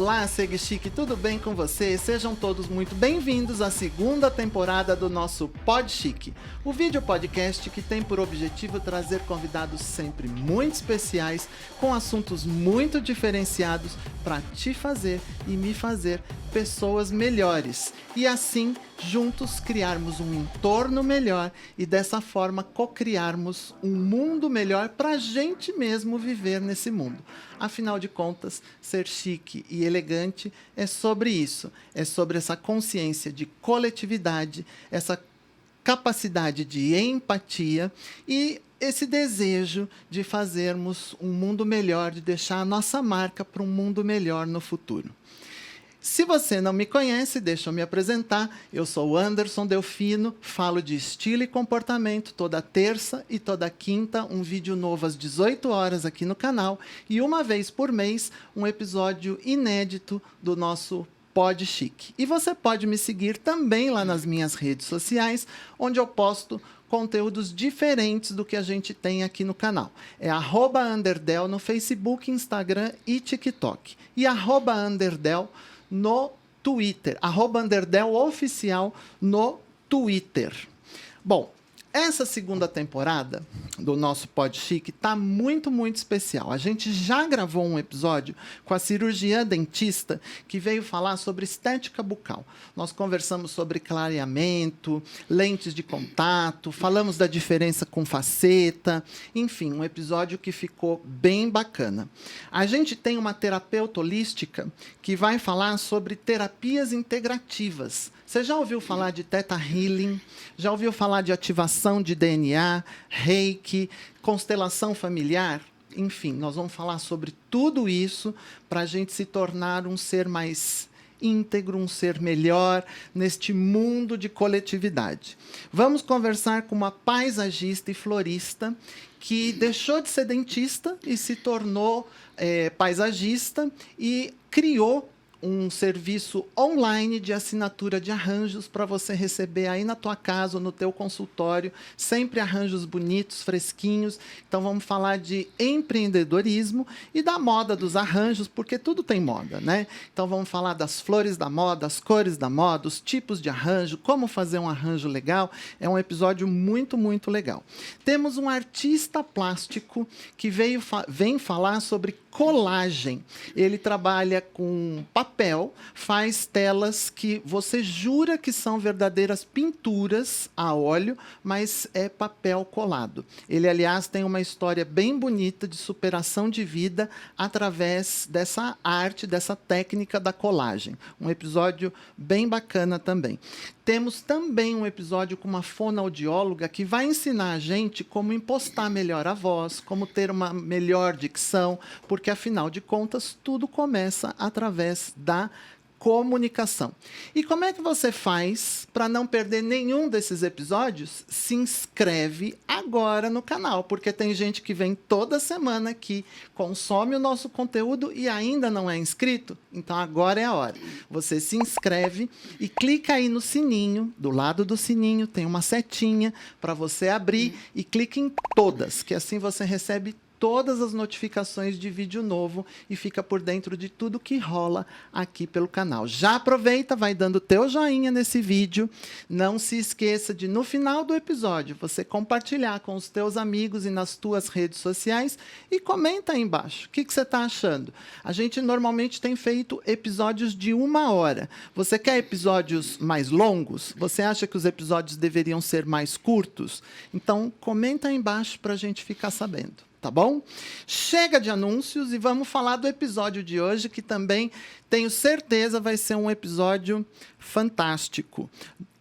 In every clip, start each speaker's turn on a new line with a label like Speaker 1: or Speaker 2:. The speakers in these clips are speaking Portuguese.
Speaker 1: Olá, Segue Chique, tudo bem com vocês? Sejam todos muito bem-vindos à segunda temporada do nosso Pod Chique, o vídeo podcast que tem por objetivo trazer convidados sempre muito especiais, com assuntos muito diferenciados para te fazer e me fazer pessoas melhores. E assim, juntos criarmos um entorno melhor e dessa forma co-criarmos um mundo melhor para a gente mesmo viver nesse mundo. Afinal de contas, ser chique e elegante é sobre isso, é sobre essa consciência de coletividade, essa capacidade de empatia e esse desejo de fazermos um mundo melhor, de deixar a nossa marca para um mundo melhor no futuro. Se você não me conhece, deixa eu me apresentar. Eu sou Anderson Delfino, falo de estilo e comportamento toda terça e toda quinta, um vídeo novo às 18 horas aqui no canal e uma vez por mês, um episódio inédito do nosso Pod Chique. E você pode me seguir também lá nas minhas redes sociais, onde eu posto conteúdos diferentes do que a gente tem aqui no canal. É @Underdel no Facebook, Instagram e TikTok. E @Underdel no Twitter, @UnderdelOficial no Twitter. Bom, essa segunda temporada do nosso Pod Chique está muito especial. A gente já gravou um episódio com a cirurgiã dentista que veio falar sobre estética bucal. Nós conversamos sobre clareamento, lentes de contato, falamos da diferença com faceta, enfim, um episódio que ficou bem bacana. A gente tem uma terapeuta holística que vai falar sobre terapias integrativas. Você já ouviu falar de Theta Healing? Já ouviu falar de ativação de DNA, Reiki, constelação familiar? Enfim, nós vamos falar sobre tudo isso para a gente se tornar um ser mais íntegro, um ser melhor neste mundo de coletividade. Vamos conversar com uma paisagista e florista que deixou de ser dentista e se tornou paisagista e criou um serviço online de assinatura de arranjos para você receber aí na tua casa ou no teu consultório, sempre arranjos bonitos, fresquinhos. Então vamos falar de empreendedorismo e da moda dos arranjos, porque tudo tem moda, né? Então vamos falar das flores da moda, as cores da moda, os tipos de arranjo, como fazer um arranjo legal. É um episódio muito legal. Temos um artista plástico que vem falar sobre colagem. Ele trabalha com papel, faz telas que você jura que são verdadeiras pinturas a óleo, mas é papel colado. Ele, aliás, tem uma história bem bonita de superação de vida através dessa arte, dessa técnica da colagem. Um episódio bem bacana também. Temos também um episódio com uma fonoaudióloga que vai ensinar a gente como impostar melhor a voz, como ter uma melhor dicção, porque, afinal de contas, tudo começa através da comunicação. E como é que você faz para não perder nenhum desses episódios? Se inscreve agora no canal, porque tem gente que vem toda semana aqui, consome o nosso conteúdo e ainda não é inscrito. Então agora é a hora. Você se inscreve e clica aí no sininho. Do lado do sininho tem uma setinha para você abrir e clica em todas, que assim você recebe todas as notificações de vídeo novo e fica por dentro de tudo que rola aqui pelo canal. Já aproveita, vai dando teu joinha nesse vídeo. Não se esqueça de, no final do episódio, você compartilhar com os teus amigos e nas tuas redes sociais e comenta aí embaixo. O que você está achando? A gente normalmente tem feito episódios de 1 hora. Você quer episódios mais longos? Você acha que os episódios deveriam ser mais curtos? Então, comenta aí embaixo para a gente ficar sabendo. Tá bom? Chega de anúncios e vamos falar do episódio de hoje, que também tenho certeza vai ser um episódio fantástico.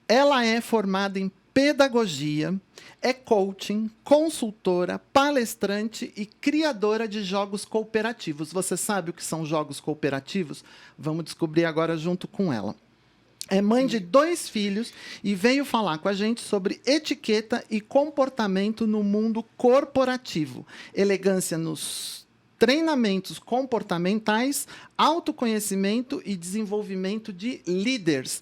Speaker 1: Ela é formada em pedagogia, é coaching, consultora, palestrante e criadora de jogos cooperativos. Você sabe o que são jogos cooperativos? Vamos descobrir agora junto com ela. É mãe de 2 filhos e veio falar com a gente sobre etiqueta e comportamento no mundo corporativo. Elegância nos treinamentos comportamentais, autoconhecimento e desenvolvimento de líderes.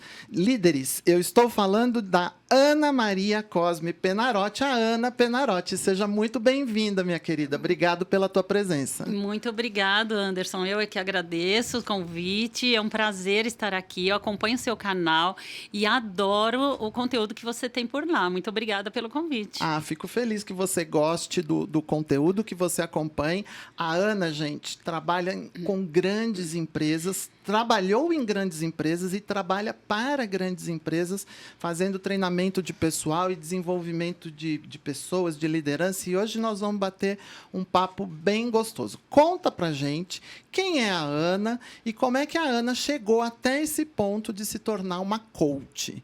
Speaker 1: Eu estou falando da Ana Maria Cosme Penarotti, a Ana Penarotti. Seja muito bem-vinda, minha querida. Obrigado pela tua presença.
Speaker 2: Muito obrigado, Anderson. Eu é que agradeço o convite. É um prazer estar aqui. Eu acompanho o seu canal e adoro o conteúdo que você tem por lá. Muito obrigada pelo convite.
Speaker 1: Fico feliz que você goste do conteúdo, que você acompanhe. A Ana, gente, trabalha com grandes empresas, trabalhou em grandes empresas e trabalha para grandes empresas, fazendo treinamento de pessoal e desenvolvimento de pessoas, de liderança. E hoje nós vamos bater um papo bem gostoso. Conta pra gente quem é a Ana e como é que a Ana chegou até esse ponto de se tornar uma coach.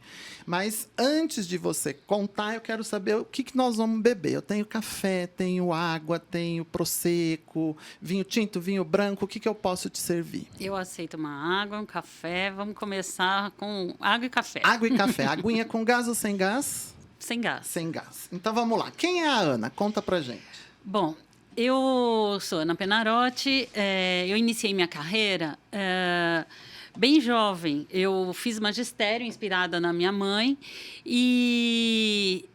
Speaker 1: Mas antes de você contar, eu quero saber o que nós vamos beber. Eu tenho café, tenho água, tenho prosecco, vinho tinto, vinho branco. O que eu posso te servir?
Speaker 2: Eu aceito uma água, um café. Vamos começar com água e café.
Speaker 1: Água e café. Aguinha com gás ou sem gás?
Speaker 2: Sem gás.
Speaker 1: Sem gás. Então vamos lá. Quem é a Ana? Conta pra gente.
Speaker 2: Bom, eu sou Ana Penarotti. Eu iniciei minha carreira bem jovem. Eu fiz magistério inspirada na minha mãe e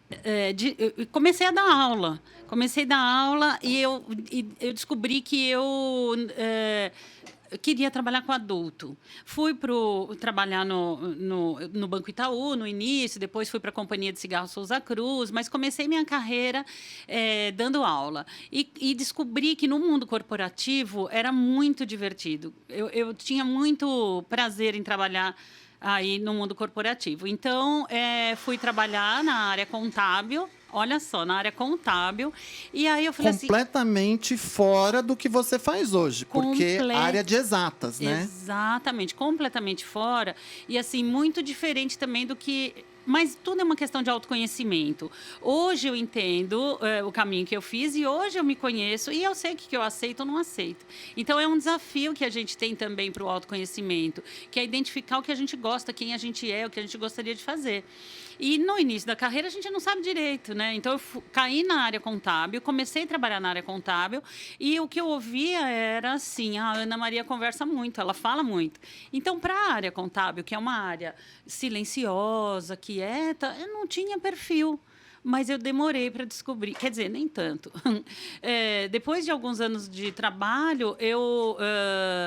Speaker 2: comecei a dar aula. Comecei a dar aula e eu descobri que eu queria trabalhar com adulto. Fui trabalhar no Banco Itaú, no início, depois fui para a Companhia de Cigarros Souza Cruz, mas comecei minha carreira dando aula. E descobri que no mundo corporativo era muito divertido. Eu tinha muito prazer em trabalhar aí no mundo corporativo. Então, fui trabalhar na área contábil. Olha só, na área contábil. E aí eu falei
Speaker 1: completamente fora do que você faz hoje, porque área de exatas, né?
Speaker 2: Exatamente, completamente fora. E assim, muito diferente também do que... Mas tudo é uma questão de autoconhecimento. Hoje eu entendo o caminho que eu fiz e hoje eu me conheço e eu sei o que eu aceito ou não aceito. Então, é um desafio que a gente tem também para o autoconhecimento, que é identificar o que a gente gosta, quem a gente é, o que a gente gostaria de fazer. E no início da carreira a gente não sabe direito, né? Então eu caí na área contábil, comecei a trabalhar na área contábil e o que eu ouvia era assim: a Ana Maria conversa muito, ela fala muito. Então, para a área contábil, que é uma área silenciosa, quieta, eu não tinha perfil. Mas eu demorei para descobrir, quer dizer, nem tanto. Depois de alguns anos de trabalho,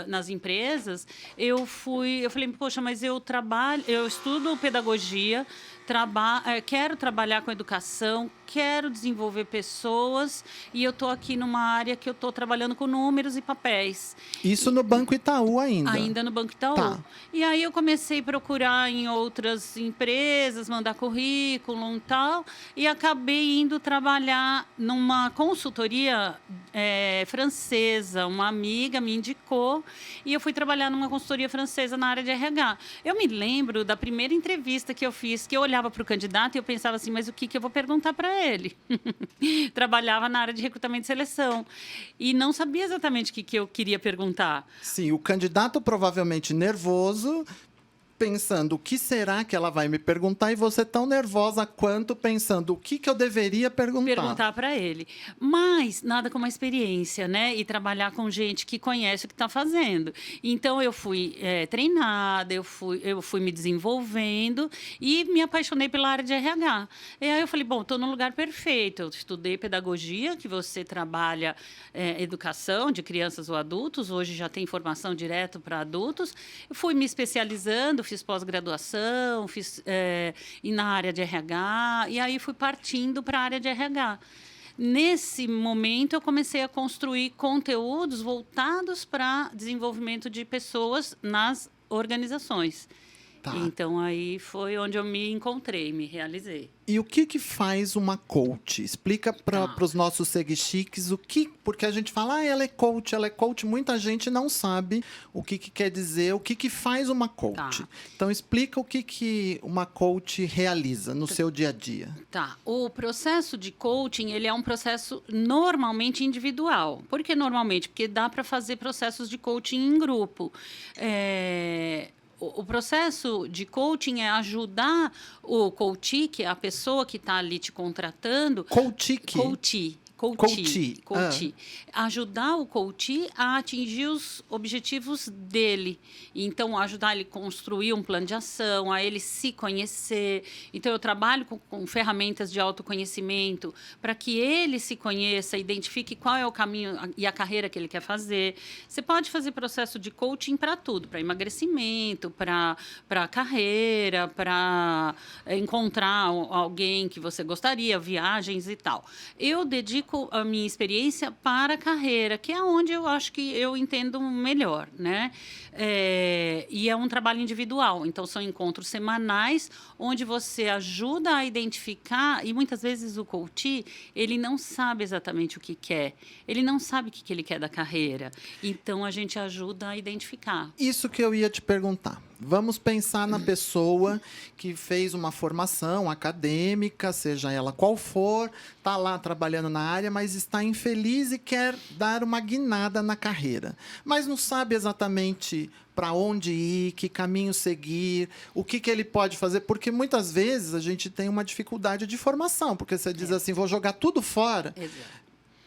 Speaker 2: nas empresas, eu falei, poxa, mas eu estudo pedagogia, quero trabalhar com educação, quero desenvolver pessoas e eu estou aqui numa área que eu estou trabalhando com números e papéis.
Speaker 1: Isso no Banco Itaú ainda?
Speaker 2: Ainda no Banco Itaú.
Speaker 1: Tá.
Speaker 2: E aí eu comecei a procurar em outras empresas, mandar currículo e tal, e acabei indo trabalhar numa consultoria francesa. Uma amiga me indicou e eu fui trabalhar numa consultoria francesa na área de RH. Eu me lembro da primeira entrevista que eu fiz, que eu olhava para o candidato e eu pensava assim, mas o que eu vou perguntar para ele? Trabalhava na área de recrutamento e seleção e não sabia exatamente o que eu queria perguntar.
Speaker 1: Sim, o candidato provavelmente nervoso, pensando o que será que ela vai me perguntar, e você tão nervosa quanto pensando o que eu deveria perguntar.
Speaker 2: Perguntar para ele. Mas nada como a experiência, né? E trabalhar com gente que conhece o que está fazendo. Então, eu fui treinada, eu fui me desenvolvendo e me apaixonei pela área de RH. E aí eu falei, bom, estou no lugar perfeito. Eu estudei pedagogia, que você trabalha educação de crianças ou adultos. Hoje já tem formação direto para adultos. Eu fui me especializando, fiz pós-graduação, e na área de RH, e aí fui partindo para a área de RH. Nesse momento, eu comecei a construir conteúdos voltados para desenvolvimento de pessoas nas organizações. Tá. Então, aí foi onde eu me encontrei, me realizei.
Speaker 1: E o que faz uma coach? Explica para os nossos seguichiques porque a gente fala, ela é coach. Muita gente não sabe o que quer dizer, o que faz uma coach. Tá. Então, explica o que uma coach realiza no seu dia a dia.
Speaker 2: Tá. O processo de coaching, ele é um processo normalmente individual. Por que normalmente? Porque dá para fazer processos de coaching em grupo. O processo de coaching é ajudar o coach, que é a pessoa que está ali te contratando.
Speaker 1: Coach. Coach.
Speaker 2: Coach. Ajudar o coach a atingir os objetivos dele. Então, ajudar ele a construir um plano de ação, a ele se conhecer. Então, eu trabalho com ferramentas de autoconhecimento para que ele se conheça, identifique qual é o caminho e a carreira que ele quer fazer. Você pode fazer processo de coaching para tudo, para emagrecimento, para carreira, para encontrar alguém que você gostaria, viagens e tal. Eu dedico a minha experiência para a carreira, que é onde eu acho que eu entendo melhor, né? E é um trabalho individual, então são encontros semanais onde você ajuda a identificar, e muitas vezes o coach, ele não sabe exatamente o que quer, ele não sabe o que ele quer da carreira, então a gente ajuda a identificar.
Speaker 1: Isso que eu ia te perguntar. Vamos pensar na pessoa que fez uma formação acadêmica, seja ela qual for, está lá trabalhando na área, mas está infeliz e quer dar uma guinada na carreira. Mas não sabe exatamente para onde ir, que caminho seguir, o que ele pode fazer, porque muitas vezes a gente tem uma dificuldade de formação, porque você diz assim, vou jogar tudo fora.
Speaker 2: Exato.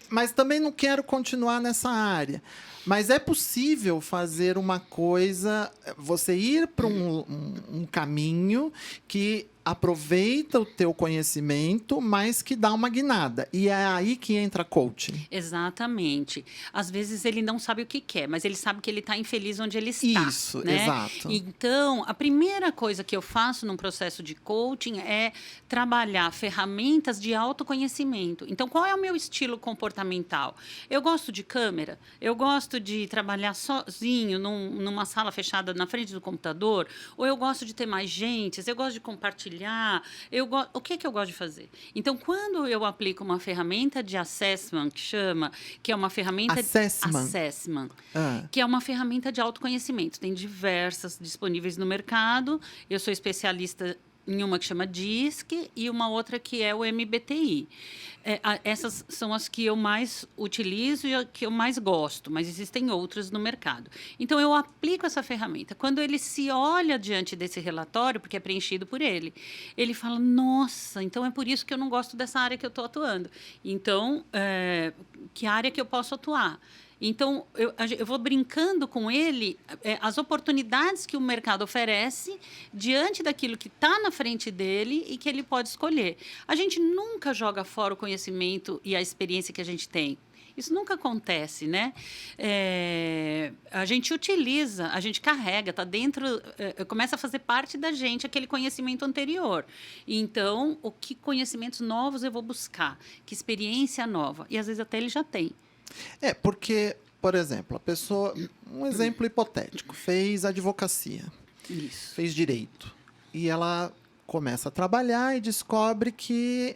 Speaker 1: Mas também não quero continuar nessa área. Mas é possível fazer uma coisa, você ir para um caminho que aproveita o teu conhecimento, mas que dá uma guinada. E é aí que entra coaching.
Speaker 2: Exatamente. Às vezes ele não sabe o que quer, mas ele sabe que ele está infeliz onde ele está.
Speaker 1: Isso,
Speaker 2: né?
Speaker 1: exato.
Speaker 2: Então, a primeira coisa que eu faço num processo de coaching é trabalhar ferramentas de autoconhecimento. Então, qual é o meu estilo comportamental? Eu gosto de câmera, eu gosto de trabalhar sozinho numa sala fechada na frente do computador, ou eu gosto de ter mais gente, eu gosto de compartilhar. O que eu gosto de fazer? Então, quando eu aplico uma ferramenta de assessment, que é uma ferramenta
Speaker 1: Assessment.
Speaker 2: Que é uma ferramenta de autoconhecimento. Tem diversas disponíveis no mercado. Eu sou especialista em uma que chama DISC e uma outra que é o MBTI. Essas são as que eu mais utilizo e que eu mais gosto, mas existem outras no mercado. Então, eu aplico essa ferramenta. Quando ele se olha diante desse relatório, porque é preenchido por ele, ele fala, nossa, então é por isso que eu não gosto dessa área que eu estou atuando. Então, que área que eu posso atuar? Então, eu vou brincando com ele as oportunidades que o mercado oferece diante daquilo que está na frente dele e que ele pode escolher. A gente nunca joga fora o conhecimento e a experiência que a gente tem. Isso nunca acontece, né? A gente utiliza, a gente carrega, está dentro, começa a fazer parte da gente aquele conhecimento anterior. Então, que conhecimentos novos eu vou buscar? Que experiência nova? E, às vezes, até ele já tem.
Speaker 1: Porque, por exemplo, a pessoa, um exemplo hipotético, fez advocacia,
Speaker 2: Isso.
Speaker 1: fez direito, e ela começa a trabalhar e descobre que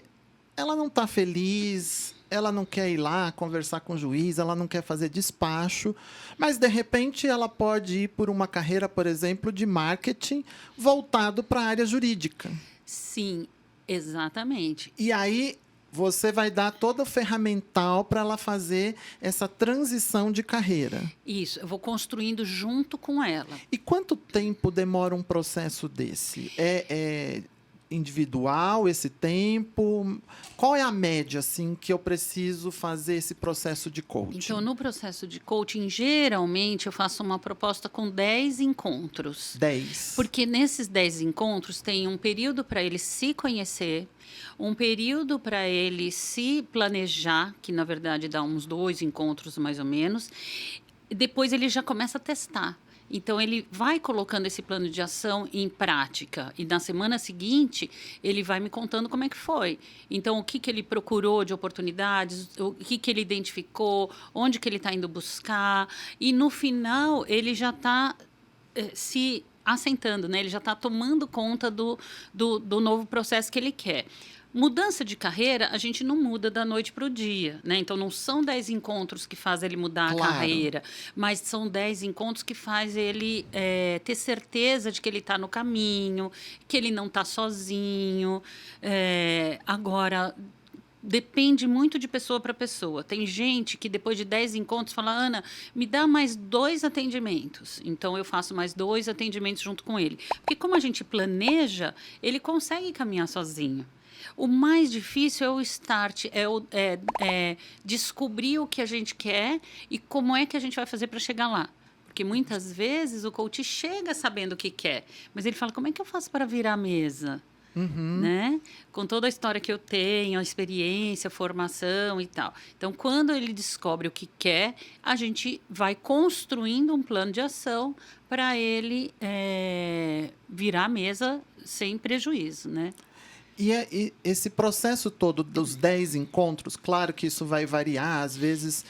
Speaker 1: ela não está feliz, ela não quer ir lá conversar com o juiz, ela não quer fazer despacho, mas, de repente, ela pode ir por uma carreira, por exemplo, de marketing voltado para a área jurídica.
Speaker 2: Sim, exatamente.
Speaker 1: E aí você vai dar todo o ferramental para ela fazer essa transição de carreira.
Speaker 2: Isso, eu vou construindo junto com ela.
Speaker 1: E quanto tempo demora um processo desse? É individual esse tempo? Qual é a média assim, que eu preciso fazer esse processo de coaching?
Speaker 2: Então, no processo de coaching, geralmente, eu faço uma proposta com 10 encontros.
Speaker 1: 10.
Speaker 2: Porque nesses 10 encontros tem um período para ele se conhecer, um período para ele se planejar, que na verdade dá uns 2 encontros mais ou menos, e depois ele já começa a testar. Então, ele vai colocando esse plano de ação em prática. E na semana seguinte, ele vai me contando como é que foi. Então, o que ele procurou de oportunidades, o que ele identificou, onde que ele está indo buscar. E, no final, ele já está se assentando, né? Ele já está tomando conta do novo processo que ele quer. Mudança de carreira, a gente não muda da noite para o dia, né? Então, não são 10 encontros que faz ele mudar a carreira, mas são 10 encontros que faz ele ter certeza de que ele está no caminho, que ele não está sozinho. Agora, depende muito de pessoa para pessoa. Tem gente que depois de 10 encontros fala, Ana, me dá mais 2 atendimentos. Então, eu faço mais 2 atendimentos junto com ele. Porque como a gente planeja, ele consegue caminhar sozinho. O mais difícil é o start, é descobrir o que a gente quer e como é que a gente vai fazer para chegar lá. Porque muitas vezes o coach chega sabendo o que quer, mas ele fala, como é que eu faço para virar a mesa? Né? Com toda a história que eu tenho, a experiência, a formação e tal. Então, quando ele descobre o que quer, a gente vai construindo um plano de ação para ele virar a mesa sem prejuízo, né?
Speaker 1: E esse processo todo dos 10 encontros, claro que isso vai variar. Às vezes,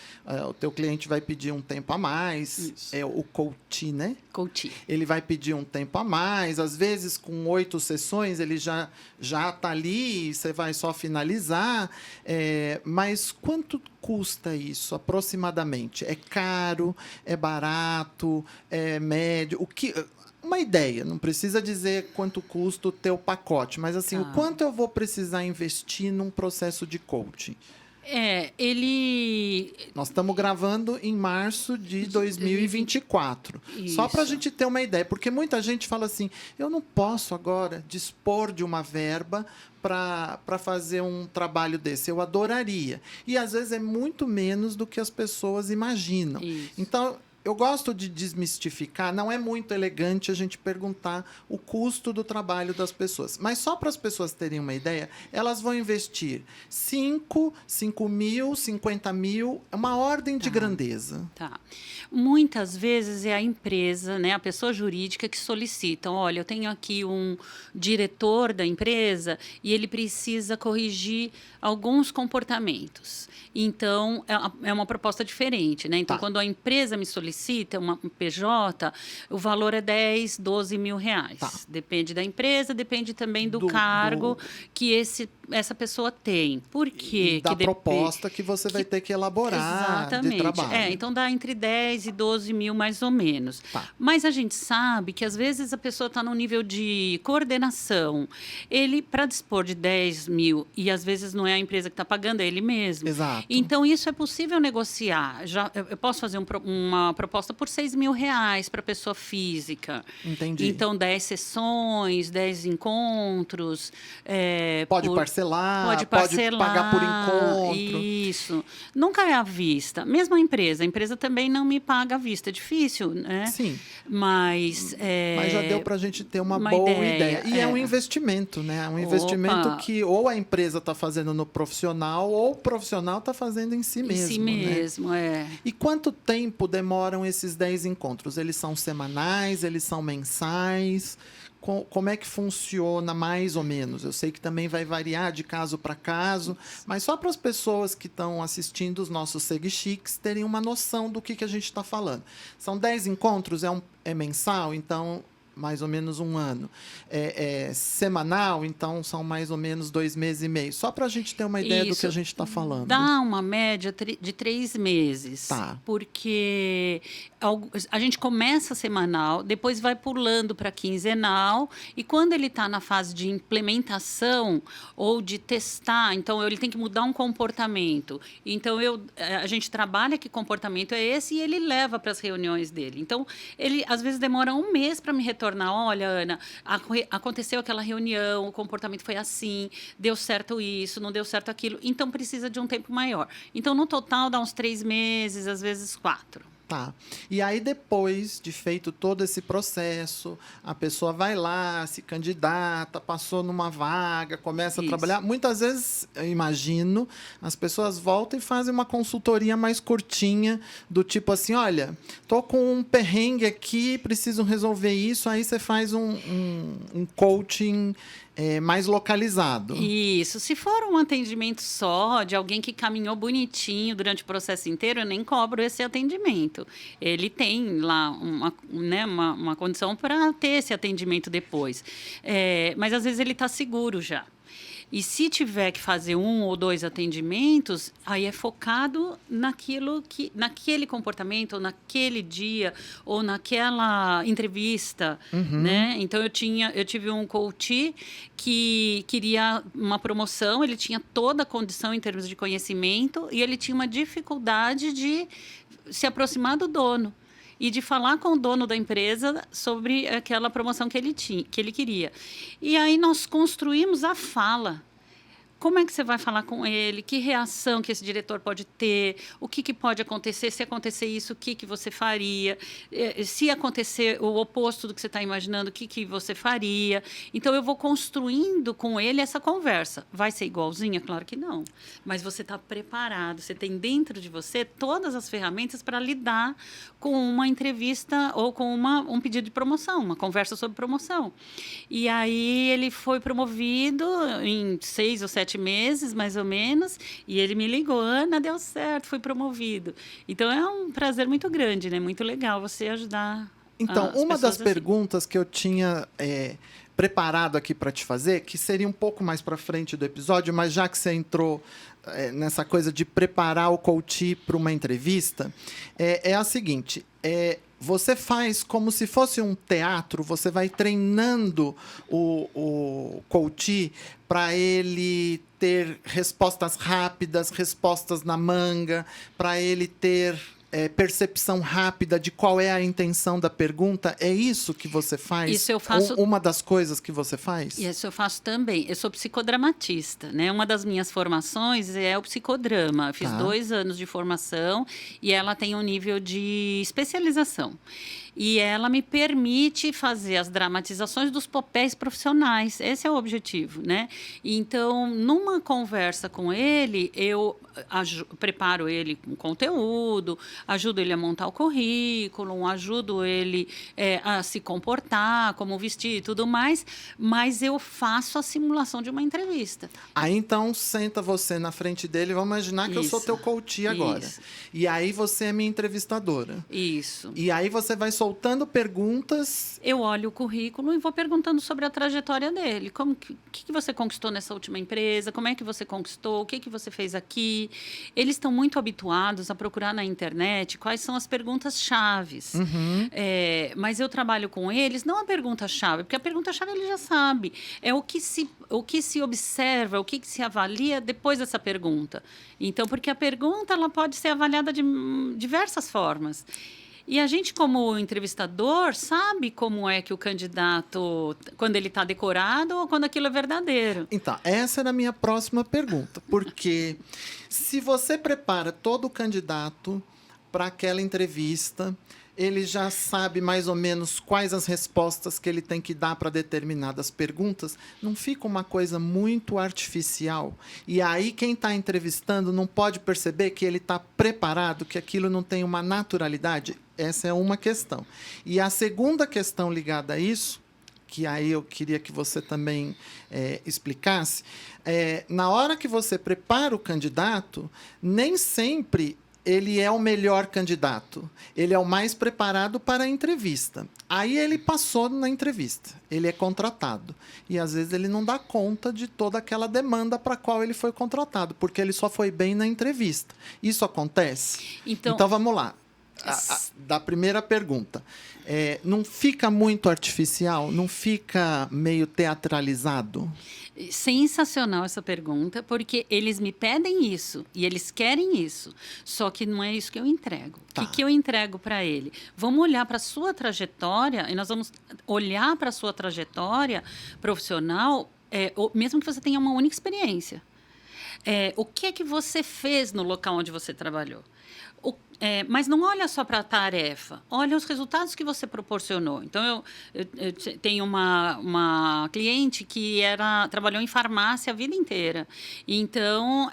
Speaker 1: o teu cliente vai pedir um tempo a mais.
Speaker 2: Isso.
Speaker 1: É o coach, né?
Speaker 2: Coach.
Speaker 1: Ele vai pedir um tempo a mais. Às vezes, com 8 sessões, ele já está ali e você vai só finalizar. Mas quanto custa isso, aproximadamente? É caro? É barato? É médio? Uma ideia, não precisa dizer quanto custa o teu pacote, mas assim, o quanto eu vou precisar investir num processo de coaching? Nós estamos gravando em março de 2024.
Speaker 2: Isso.
Speaker 1: Só para a gente ter uma ideia, porque muita gente fala assim, eu não posso agora dispor de uma verba para fazer um trabalho desse. Eu adoraria. E, às vezes, é muito menos do que as pessoas imaginam.
Speaker 2: Isso.
Speaker 1: Então, eu gosto de desmistificar, não é muito elegante a gente perguntar o custo do trabalho das pessoas. Mas só para as pessoas terem uma ideia, elas vão investir 5 mil, 50 mil, é uma ordem de grandeza.
Speaker 2: Tá. Muitas vezes é a empresa, né, a pessoa jurídica que solicita. Olha, eu tenho aqui um diretor da empresa e ele precisa corrigir alguns comportamentos. Então, é uma proposta diferente, né? Então, quando a empresa me solicita, uma PJ, o valor é 10, 12 mil reais. Depende da empresa, depende também do cargo que essa pessoa tem. Por quê?
Speaker 1: E da proposta que você vai ter que elaborar.
Speaker 2: Exatamente.
Speaker 1: De trabalho.
Speaker 2: Então, dá entre 10 e 12 mil, mais ou menos. Mas a gente sabe que, às vezes, a pessoa está no nível de coordenação. Ele, para dispor de 10 mil, e às vezes não é a empresa que está pagando, é ele mesmo.
Speaker 1: Exato.
Speaker 2: Então, isso é possível negociar. Eu posso fazer uma proposta por 6 mil reais para a pessoa física.
Speaker 1: Entendi.
Speaker 2: Então, 10 sessões, 10 encontros.
Speaker 1: Pode parcelar, pode pagar por encontro.
Speaker 2: Isso. Nunca é à vista. Mesmo a empresa também não me paga à vista. É difícil, né?
Speaker 1: Sim.
Speaker 2: Mas
Speaker 1: já deu para a gente ter uma boa ideia. E é um investimento, né? Um investimento que ou a empresa está fazendo no profissional ou o profissional está fazendo em si mesmo.
Speaker 2: Em si mesmo,
Speaker 1: né? E quanto tempo demoram esses 10 encontros? Eles são semanais? Eles são mensais? Como é que funciona mais ou menos? Eu sei que também vai variar de caso para caso, mas só para as pessoas que estão assistindo os nossos Segue Chiques terem uma noção do que a gente está falando. São 10 encontros, é mensal, então mais ou menos um ano. É semanal, então são mais ou menos 2 meses e meio. Só para a gente ter uma ideia do que a gente está falando.
Speaker 2: Dá uma média de 3 meses. Porque a gente começa semanal, depois vai pulando para quinzenal, e quando ele está na fase de implementação ou de testar, então ele tem que mudar um comportamento. Então a gente trabalha que comportamento é esse e ele leva para as reuniões dele. Então ele às vezes demora um mês para me retornar. Olha, Ana, aconteceu aquela reunião, o comportamento foi assim, deu certo isso, não deu certo aquilo. Então precisa de um tempo maior. Então no total dá uns 3 meses, às vezes 4.
Speaker 1: E aí, depois de feito todo esse processo, a pessoa vai lá, se candidata, passou numa vaga, começa a trabalhar. Muitas vezes, eu imagino, as pessoas voltam e fazem uma consultoria mais curtinha, do tipo assim, olha, tô com um perrengue aqui, preciso resolver isso. Aí você faz um coaching mais localizado.
Speaker 2: Isso. Se for um atendimento só, de alguém que caminhou bonitinho durante o processo inteiro, eu nem cobro esse atendimento. Ele tem lá uma condição para ter esse atendimento depois. Mas, às vezes, ele está seguro já. E se tiver que fazer 1 ou 2 atendimentos, aí é focado naquele comportamento, ou naquele dia, ou naquela entrevista, né? Então, eu tive um coach que queria uma promoção, ele tinha toda a condição em termos de conhecimento, e ele tinha uma dificuldade de se aproximar do dono e de falar com o dono da empresa sobre aquela promoção que ele queria. E aí nós construímos a fala. como é que você vai falar com ele, que reação que esse diretor pode ter, o que pode acontecer, se acontecer isso, o que você faria, se acontecer o oposto do que você está imaginando, o que você faria. Então, eu vou construindo com ele essa conversa. Vai ser igualzinha? Claro que não. Mas você está preparado, você tem dentro de você todas as ferramentas para lidar com uma entrevista ou com um pedido de promoção, uma conversa sobre promoção. E aí ele foi promovido em 6 ou 7 meses, mais ou menos, e ele me ligou: Ana, deu certo, fui promovido. Então é um prazer muito grande, né? Muito legal você ajudar.
Speaker 1: Então, uma das perguntas que eu tinha preparado aqui para te fazer, que seria um pouco mais para frente do episódio, mas já que você entrou nessa coisa de preparar o coach para uma entrevista, é a seguinte: você faz como se fosse um teatro, você vai treinando o coach para ele ter respostas rápidas, respostas na manga, para ele ter percepção rápida de qual é a intenção da pergunta. É isso que você faz?
Speaker 2: Isso eu faço.
Speaker 1: Uma das coisas que você faz?
Speaker 2: Isso eu faço também. Eu sou psicodramatista, né? Uma das minhas formações é o psicodrama. Eu fiz 2 anos de formação e ela tem um nível de especialização. E ela me permite fazer as dramatizações dos papéis profissionais. Esse é o objetivo, né? Então, numa conversa com ele, eu preparo ele com conteúdo, ajudo ele a montar o currículo, ajudo ele a se comportar, como vestir e tudo mais, mas eu faço a simulação de uma entrevista.
Speaker 1: Aí, então, senta você na frente dele, vamos imaginar que eu sou teu coach agora.
Speaker 2: Isso.
Speaker 1: E aí você é minha entrevistadora.
Speaker 2: Isso.
Speaker 1: E aí você vai soltando perguntas.
Speaker 2: Eu olho o currículo e vou perguntando sobre a trajetória dele. O que você conquistou nessa última empresa? Como é que você conquistou? O que você fez aqui? Eles estão muito habituados a procurar na internet quais são as perguntas-chaves.
Speaker 1: Uhum.
Speaker 2: Mas eu trabalho com eles, não a pergunta-chave, porque a pergunta-chave ele já sabe. É o que se observa, o que se avalia depois dessa pergunta. Então, porque a pergunta ela pode ser avaliada de diversas formas. E a gente, como entrevistador, sabe como é que o candidato, quando ele está decorado ou quando aquilo é verdadeiro.
Speaker 1: Então, essa era a minha próxima pergunta. Porque se você prepara todo o candidato para aquela entrevista, ele já sabe mais ou menos quais as respostas que ele tem que dar para determinadas perguntas, não fica uma coisa muito artificial? E aí quem está entrevistando não pode perceber que ele está preparado, que aquilo não tem uma naturalidade? Essa é uma questão. E a segunda questão ligada a isso, que aí eu queria que você também explicasse, na hora que você prepara o candidato, nem sempre ele é o melhor candidato. Ele é o mais preparado para a entrevista. Aí ele passou na entrevista. Ele é contratado. E, às vezes, ele não dá conta de toda aquela demanda para a qual ele foi contratado, porque ele só foi bem na entrevista. Isso acontece? Então vamos lá. Da primeira pergunta. Não fica muito artificial? Não fica meio teatralizado?
Speaker 2: Sensacional essa pergunta, porque eles me pedem isso e eles querem isso, só que não é isso que eu entrego. O que eu entrego para ele? Vamos olhar para a sua trajetória e nós vamos olhar para a sua trajetória profissional, mesmo que você tenha uma única experiência. O que é que você fez no local onde você trabalhou? Mas não olha só para a tarefa, olha os resultados que você proporcionou. Então, eu tenho uma cliente que trabalhou em farmácia a vida inteira. Então,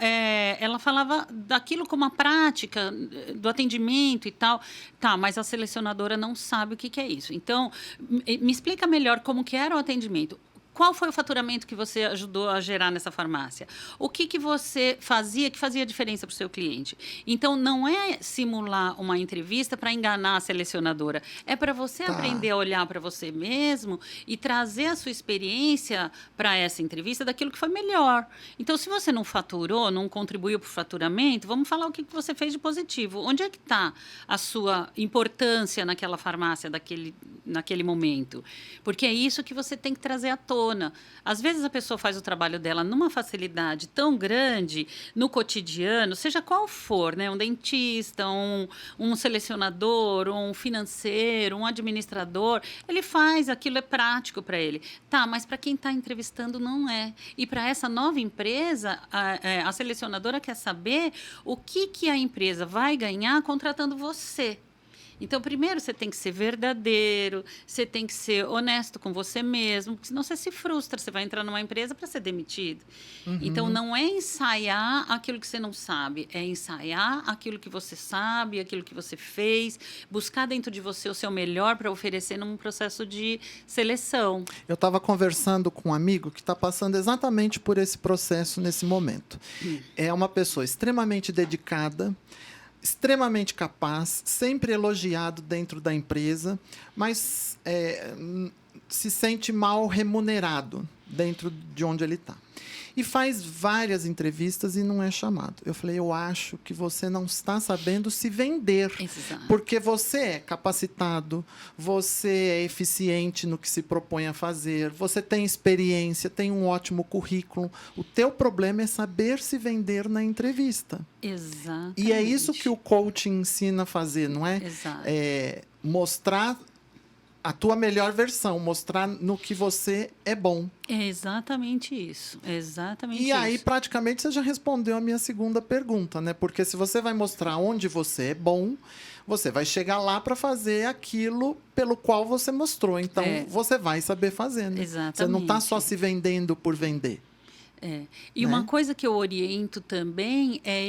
Speaker 2: ela falava daquilo como a prática, do atendimento e tal. Tá, mas a selecionadora não sabe o que é isso. Então, me explica melhor como que era o atendimento. Qual foi o faturamento que você ajudou a gerar nessa farmácia? O que você fazia que fazia diferença para o seu cliente? Então, não é simular uma entrevista para enganar a selecionadora. É para você aprender a olhar para você mesmo e trazer a sua experiência para essa entrevista daquilo que foi melhor. Então, se você não faturou, não contribuiu para o faturamento, vamos falar o que você fez de positivo. Onde é que está a sua importância naquela farmácia, naquele momento? Porque é isso que você tem que trazer à tona. funciona. Às vezes a pessoa faz o trabalho dela numa facilidade tão grande no cotidiano, seja qual for, né? Um dentista, um selecionador, um financeiro, um administrador, ele faz, aquilo é prático para ele. Tá, mas para quem está entrevistando não é. E para essa nova empresa, a selecionadora quer saber o que a empresa vai ganhar contratando você. Então, primeiro, você tem que ser verdadeiro, você tem que ser honesto com você mesmo, porque senão você se frustra, você vai entrar numa empresa para ser demitido. Então, não é ensaiar aquilo que você não sabe, é ensaiar aquilo que você sabe, aquilo que você fez, buscar dentro de você o seu melhor para oferecer num processo de seleção.
Speaker 1: Eu estava conversando com um amigo que está passando exatamente por esse processo nesse momento. É uma pessoa extremamente dedicada, extremamente capaz, sempre elogiado dentro da empresa, mas se sente mal remunerado dentro de onde ele está. E faz várias entrevistas e não é chamado. Eu falei, eu acho que você não está sabendo se vender.
Speaker 2: Exato.
Speaker 1: Porque você é capacitado, você é eficiente no que se propõe a fazer, você tem experiência, tem um ótimo currículo. O teu problema é saber se vender na entrevista.
Speaker 2: Exatamente.
Speaker 1: E é isso que o coaching ensina a fazer, não é?
Speaker 2: Exato.
Speaker 1: Mostrar a tua melhor versão, mostrar no que você é bom.
Speaker 2: É exatamente isso. Exatamente
Speaker 1: E
Speaker 2: isso.
Speaker 1: aí, praticamente, você já respondeu a minha segunda pergunta, né? Porque se você vai mostrar onde você é bom, você vai chegar lá para fazer aquilo pelo qual você mostrou. Então, você vai saber fazer, né?
Speaker 2: Exatamente.
Speaker 1: Você não está só se vendendo por vender.
Speaker 2: E uma coisa que eu oriento também é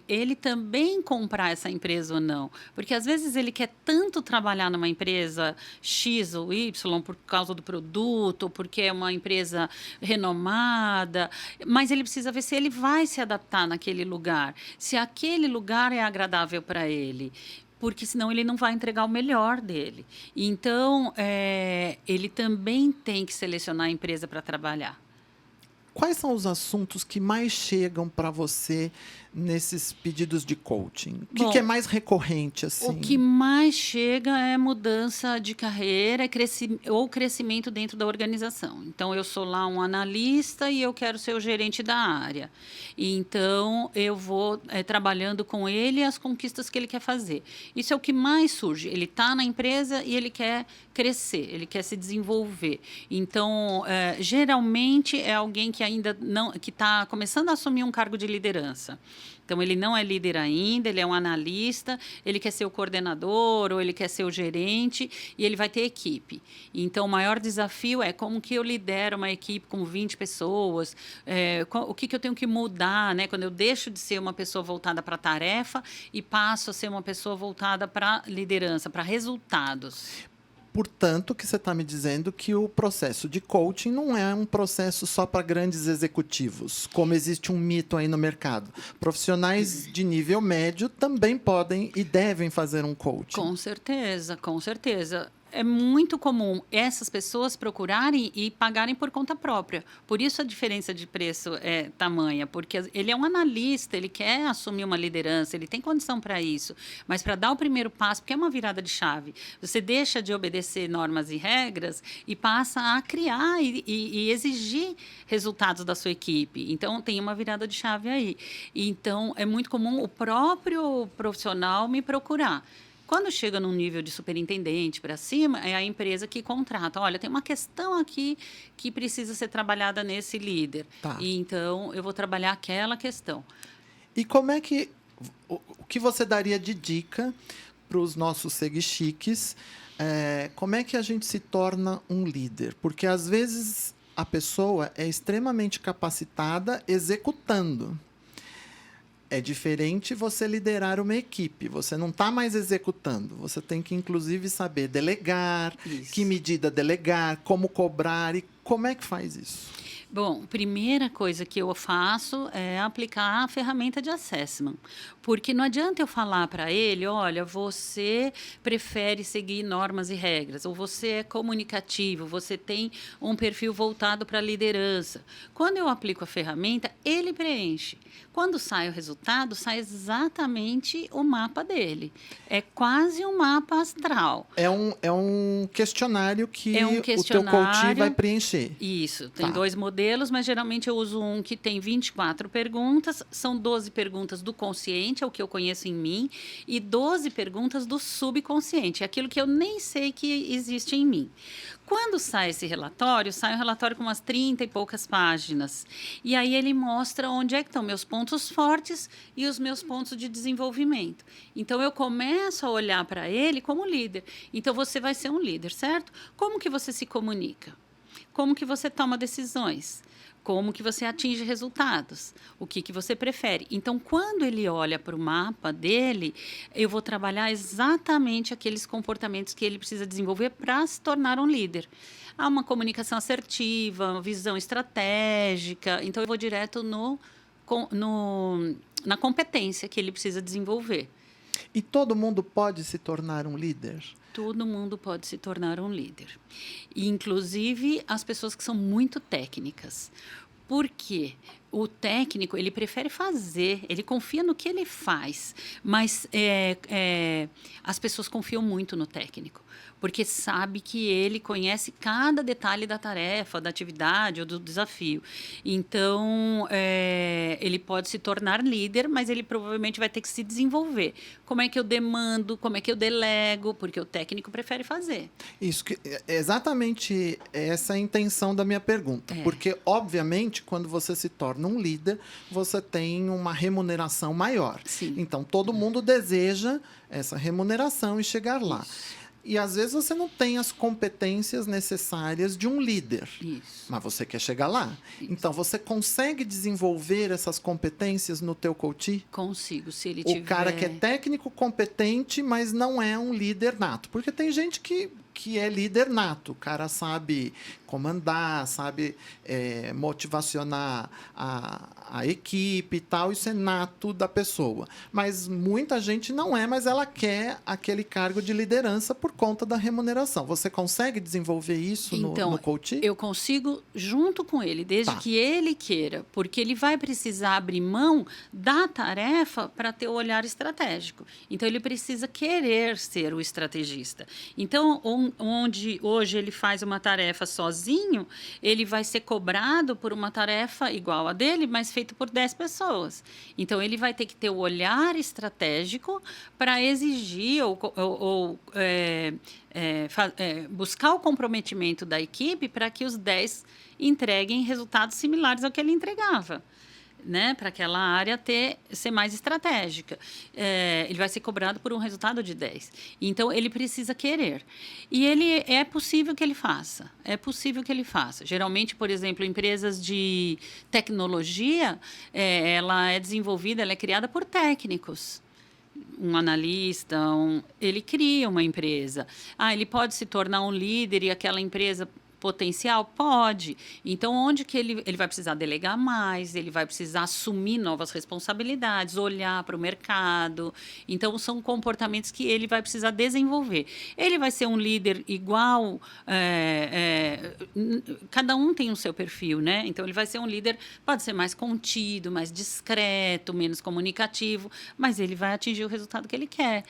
Speaker 2: ele também comprar essa empresa ou não. Porque às vezes ele quer tanto trabalhar numa empresa X ou Y por causa do produto, ou porque é uma empresa renomada, mas ele precisa ver se ele vai se adaptar naquele lugar, se aquele lugar é agradável para ele. Porque senão ele não vai entregar o melhor dele. Então, ele também tem que selecionar a empresa para trabalhar.
Speaker 1: Quais são os assuntos que mais chegam para você nesses pedidos de coaching? O que é mais recorrente, assim?
Speaker 2: O que mais chega é mudança de carreira ou crescimento dentro da organização. Então, eu sou lá um analista e eu quero ser o gerente da área. E, então, eu vou trabalhando com ele as conquistas que ele quer fazer. Isso é o que mais surge. Ele está na empresa e ele quer crescer, ele quer se desenvolver. Então, geralmente, é alguém que ainda não, que está começando a assumir um cargo de liderança. Então, ele não é líder ainda, ele é um analista, ele quer ser o coordenador ou ele quer ser o gerente e ele vai ter equipe. Então, o maior desafio é como que eu lidero uma equipe com 20 pessoas, o que eu tenho que mudar, né? Quando eu deixo de ser uma pessoa voltada para a tarefa e passo a ser uma pessoa voltada para liderança, para resultados.
Speaker 1: Portanto, que você está me dizendo que o processo de coaching não é um processo só para grandes executivos, como existe um mito aí no mercado. Profissionais de nível médio também podem e devem fazer um coaching.
Speaker 2: Com certeza, com certeza. É muito comum essas pessoas procurarem e pagarem por conta própria. Por isso a diferença de preço é tamanha, porque ele é um analista, ele quer assumir uma liderança, ele tem condição para isso. Mas para dar o primeiro passo, porque é uma virada de chave, você deixa de obedecer normas e regras e passa a criar e exigir resultados da sua equipe. Então, tem uma virada de chave aí. Então, é muito comum o próprio profissional me procurar. Quando chega num nível de superintendente para cima, é a empresa que contrata. Olha, tem uma questão aqui que precisa ser trabalhada nesse líder.
Speaker 1: Tá.
Speaker 2: E então, eu vou trabalhar aquela questão.
Speaker 1: E como é que... O que você daria de dica para os nossos seguichiques? Como é que a gente se torna um líder? Porque, às vezes, a pessoa é extremamente capacitada executando. É diferente você liderar uma equipe. Você não está mais executando. Você tem que, inclusive, saber delegar,
Speaker 2: Isso.
Speaker 1: que medida delegar, como cobrar e como é que faz isso?
Speaker 2: Bom, primeira coisa que eu faço é aplicar a ferramenta de assessment, porque não adianta eu falar para ele, olha, você prefere seguir normas e regras, ou você é comunicativo, você tem um perfil voltado para a liderança. Quando eu aplico a ferramenta, ele preenche. Quando sai o resultado, sai exatamente o mapa dele. É quase um mapa astral.
Speaker 1: É um questionário que
Speaker 2: É um
Speaker 1: o teu coach vai
Speaker 2: questionário.
Speaker 1: preencher.
Speaker 2: Isso, tem
Speaker 1: Tá.
Speaker 2: 2 modelos, mas geralmente eu uso um que tem 24 perguntas, são 12 perguntas do consciente, é o que eu conheço em mim, e 12 perguntas do subconsciente, é aquilo que eu nem sei que existe em mim. Quando sai um relatório com umas 30 e poucas páginas. E aí ele mostra onde é que estão meus pontos fortes e os meus pontos de desenvolvimento. Então eu começo a olhar para ele como líder. Então você vai ser um líder, certo? Como que você se comunica? Como que você toma decisões? Como que você atinge resultados? O que você prefere? Então, quando ele olha para o mapa dele, eu vou trabalhar exatamente aqueles comportamentos que ele precisa desenvolver para se tornar um líder. Há uma comunicação assertiva, uma visão estratégica. Então, eu vou direto na competência que ele precisa desenvolver.
Speaker 1: E todo mundo pode se tornar um líder?
Speaker 2: Todo mundo pode se tornar um líder. E, inclusive, as pessoas que são muito técnicas. Por quê? O técnico, ele prefere fazer, ele confia no que ele faz, mas as pessoas confiam muito no técnico, porque sabe que ele conhece cada detalhe da tarefa, da atividade ou do desafio. Então, ele pode se tornar líder, mas ele provavelmente vai ter que se desenvolver. Como é que eu demando, como é que eu delego, porque o técnico prefere fazer.
Speaker 1: Isso, é exatamente essa a intenção da minha pergunta. Porque, obviamente, quando você se torna um líder, você tem uma remuneração maior.
Speaker 2: Sim.
Speaker 1: Então, todo mundo deseja essa remuneração e chegar lá.
Speaker 2: Isso.
Speaker 1: E, às vezes, você não tem as competências necessárias de um líder.
Speaker 2: Isso.
Speaker 1: Mas você quer chegar lá.
Speaker 2: Isso.
Speaker 1: Então, você consegue desenvolver essas competências no teu coach?
Speaker 2: Consigo, se ele
Speaker 1: O
Speaker 2: tiver...
Speaker 1: cara que é técnico, competente, mas não é um líder nato. Porque tem gente que é líder nato. O cara sabe comandar, sabe motivacionar a equipe e tal. Isso é nato da pessoa. Mas muita gente não é, mas ela quer aquele cargo de liderança por conta da remuneração. Você consegue desenvolver isso no coaching?
Speaker 2: Eu consigo junto com ele, desde que ele queira, porque ele vai precisar abrir mão da tarefa para ter o olhar estratégico. Então, ele precisa querer ser o estrategista. Então, onde hoje ele faz uma tarefa sozinho, ele vai ser cobrado por uma tarefa igual a dele, mas feita por 10 pessoas. Então, ele vai ter que ter o olhar estratégico para exigir buscar o comprometimento da equipe para que os 10 entreguem resultados similares ao que ele entregava. Né, para aquela área ser mais estratégica. Ele vai ser cobrado por um resultado de 10. Então, ele precisa querer. E é possível que ele faça. É possível que ele faça. Geralmente, por exemplo, empresas de tecnologia, ela é desenvolvida, ela é criada por técnicos. Um analista, ele cria uma empresa. Ele pode se tornar um líder e aquela empresa potencial? Pode. Então, onde que ele vai precisar delegar mais, ele vai precisar assumir novas responsabilidades, olhar para o mercado. Então, são comportamentos que ele vai precisar desenvolver. Ele vai ser um líder igual... cada um tem o seu perfil, né? Então, ele vai ser um líder, pode ser mais contido, mais discreto, menos comunicativo, mas ele vai atingir o resultado que ele quer.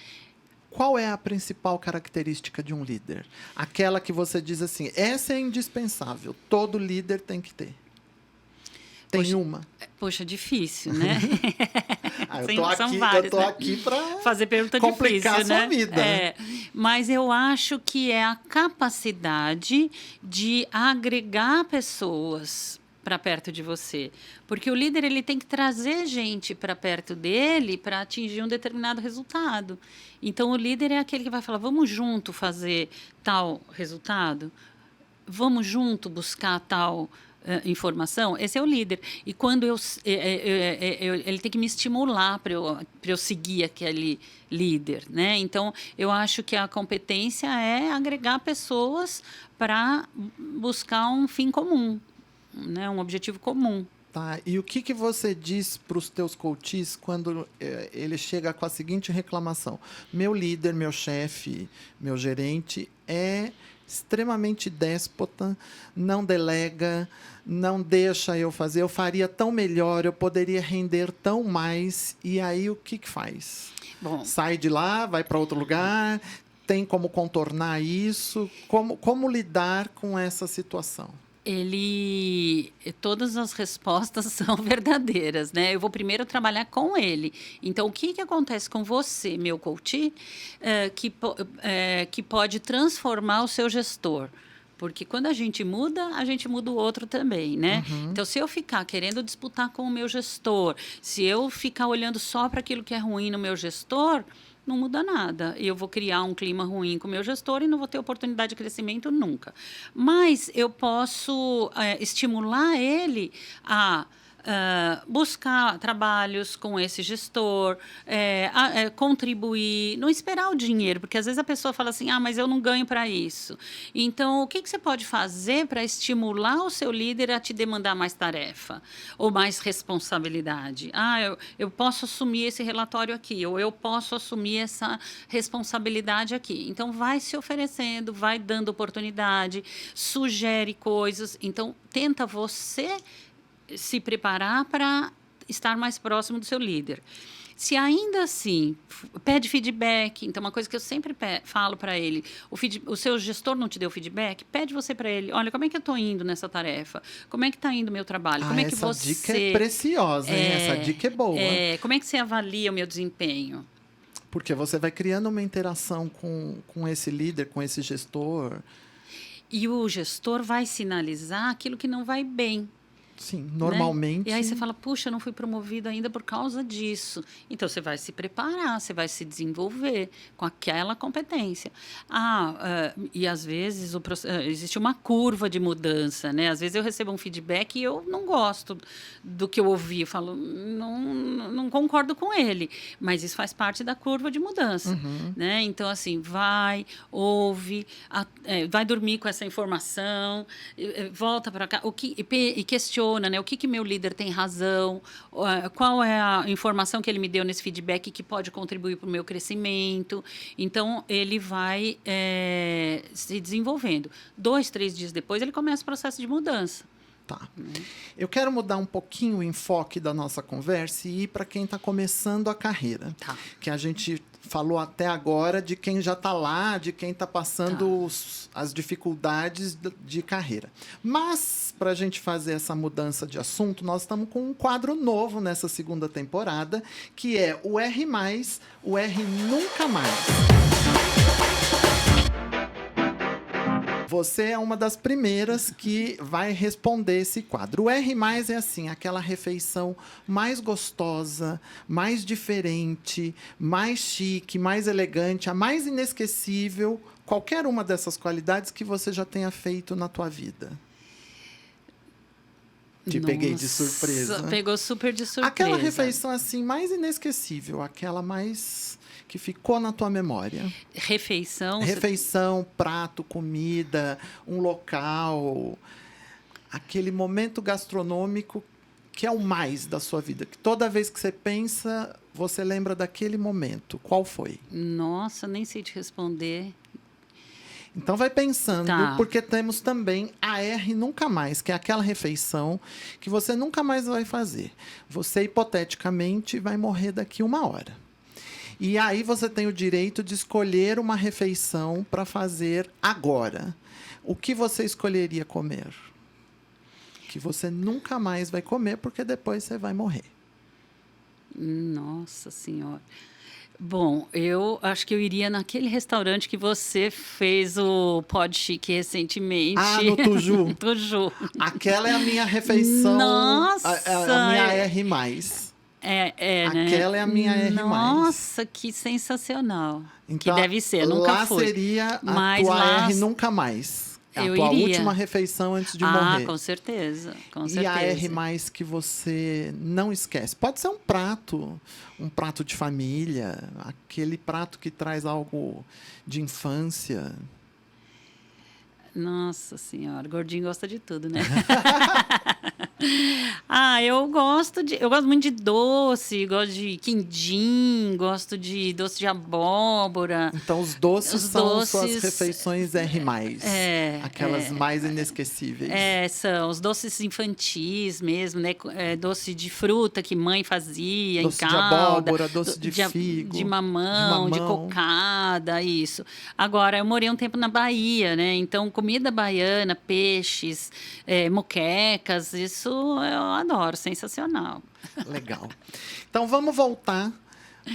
Speaker 1: Qual é a principal característica de um líder? Aquela que você diz assim, essa é indispensável, todo líder tem que ter. Tem uma?
Speaker 2: Poxa, difícil, né?
Speaker 1: Eu tô aqui para
Speaker 2: fazer pergunta
Speaker 1: complicar
Speaker 2: difícil,
Speaker 1: a sua
Speaker 2: né?
Speaker 1: vida.
Speaker 2: Mas eu acho que é a capacidade de agregar pessoas para perto de você. Porque o líder ele tem que trazer gente para perto dele para atingir um determinado resultado. Então, o líder é aquele que vai falar, vamos junto fazer tal resultado? Vamos junto buscar tal informação? Esse é o líder. E quando ele tem que me estimular para eu seguir aquele líder, né? Então, eu acho que a competência é agregar pessoas para buscar um fim comum. né, um objetivo comum.
Speaker 1: Tá. E o que você diz para os teus coaches quando ele chega com a seguinte reclamação? Meu líder, meu chefe, meu gerente é extremamente déspota, não delega, não deixa eu fazer, eu faria tão melhor, eu poderia render tão mais. E aí o que faz?
Speaker 2: Bom,
Speaker 1: Sai de lá, vai para outro lugar, tem como contornar isso? Como lidar com essa situação?
Speaker 2: Todas as respostas são verdadeiras, né? Eu vou primeiro trabalhar com ele. Então, o que acontece com você, meu coach, que pode transformar o seu gestor? Porque quando a gente muda o outro também, né? Então, se eu ficar querendo disputar com o meu gestor, se eu ficar olhando só para aquilo que é ruim no meu gestor, não muda nada. Eu vou criar um clima ruim com o meu gestor e não vou ter oportunidade de crescimento nunca. Mas eu posso estimular ele a buscar trabalhos com esse gestor, contribuir, não esperar o dinheiro, porque às vezes a pessoa fala assim, mas eu não ganho para isso. Então, o que você pode fazer para estimular o seu líder a te demandar mais tarefa ou mais responsabilidade? Eu posso assumir esse relatório aqui, ou eu posso assumir essa responsabilidade aqui. Então, vai se oferecendo, vai dando oportunidade, sugere coisas. Então, tenta você se preparar para estar mais próximo do seu líder. Se ainda assim pede feedback, então uma coisa que eu sempre falo para ele, o seu gestor não te deu feedback, pede você para ele, olha, como é que eu estou indo nessa tarefa? Como é que está indo o meu trabalho? Como é que
Speaker 1: essa dica é preciosa, hein? Essa dica é boa.
Speaker 2: Como é que você avalia o meu desempenho?
Speaker 1: Porque você vai criando uma interação com esse líder, com esse gestor.
Speaker 2: E o gestor vai sinalizar aquilo que não vai bem.
Speaker 1: Sim, normalmente.
Speaker 2: Né? E aí você fala, puxa, eu não fui promovido ainda por causa disso. Então, você vai se preparar, você vai se desenvolver com aquela competência. E às vezes existe uma curva de mudança, né? Às vezes eu recebo um feedback e eu não gosto do que eu ouvi. Eu falo, não concordo com ele. Mas isso faz parte da curva de mudança. Né? Então, assim, ouve, vai dormir com essa informação, volta para cá e questiona. Né? O que meu líder tem razão, qual é a informação que ele me deu nesse feedback que pode contribuir para o meu crescimento. Então, ele vai se desenvolvendo. 2, 3 dias depois, ele começa o processo de mudança.
Speaker 1: Tá. Eu quero mudar um pouquinho o enfoque da nossa conversa e ir para quem está começando a carreira.
Speaker 2: Tá.
Speaker 1: Que a gente falou até agora de quem já está lá, de quem está passando as dificuldades de carreira. Mas, para a gente fazer essa mudança de assunto, nós estamos com um quadro novo nessa segunda temporada, que é o R+, o R Nunca Mais. Você é uma das primeiras que vai responder esse quadro. O R+ é assim, aquela refeição mais gostosa, mais diferente, mais chique, mais elegante, a mais inesquecível, qualquer uma dessas qualidades que você já tenha feito na tua vida. Te peguei de surpresa.
Speaker 2: Pegou super de surpresa.
Speaker 1: Aquela refeição assim mais inesquecível, aquela mais que ficou na tua memória. Refeição, prato, comida, um local, aquele momento gastronômico que é o mais da sua vida, que toda vez que você pensa, você lembra daquele momento. Qual foi?
Speaker 2: Nossa, nem sei te responder.
Speaker 1: Então vai pensando, porque temos também a R Nunca Mais, que é aquela refeição que você nunca mais vai fazer. Você, hipoteticamente, vai morrer daqui 1 hora. E aí você tem o direito de escolher uma refeição para fazer agora. O que você escolheria comer? Que você nunca mais vai comer, porque depois você vai morrer.
Speaker 2: Nossa Senhora. Bom, eu acho que eu iria naquele restaurante que você fez o Pod Chique recentemente.
Speaker 1: No Tuju.
Speaker 2: Tuju.
Speaker 1: Aquela é a minha refeição.
Speaker 2: Nossa!
Speaker 1: A minha R+. Aquela
Speaker 2: né?
Speaker 1: é a minha R+.
Speaker 2: Nossa, que sensacional.
Speaker 1: Então,
Speaker 2: que deve ser, nunca fui.
Speaker 1: Lá seria a tua R Nunca Mais. A tua última refeição antes de morrer.
Speaker 2: Com certeza, com certeza.
Speaker 1: E a R+ que você não esquece. Pode ser um prato de família, aquele prato que traz algo de infância.
Speaker 2: Nossa senhora, gordinho gosta de tudo, né? Eu gosto muito de doce, gosto de quindim, gosto de doce de abóbora.
Speaker 1: Então, os doces
Speaker 2: Os
Speaker 1: são suas
Speaker 2: doces,
Speaker 1: refeições R+. Aquelas mais inesquecíveis.
Speaker 2: São os doces infantis mesmo, né? Doce de fruta que mãe fazia
Speaker 1: Doce
Speaker 2: em
Speaker 1: de
Speaker 2: calda.
Speaker 1: abóbora, doce de figo.
Speaker 2: De mamão, de cocada, isso. Agora, eu morei um tempo na Bahia, né? Então, comida baiana, peixes, moquecas, isso eu adoro, sensacional.
Speaker 1: Legal. Então, vamos voltar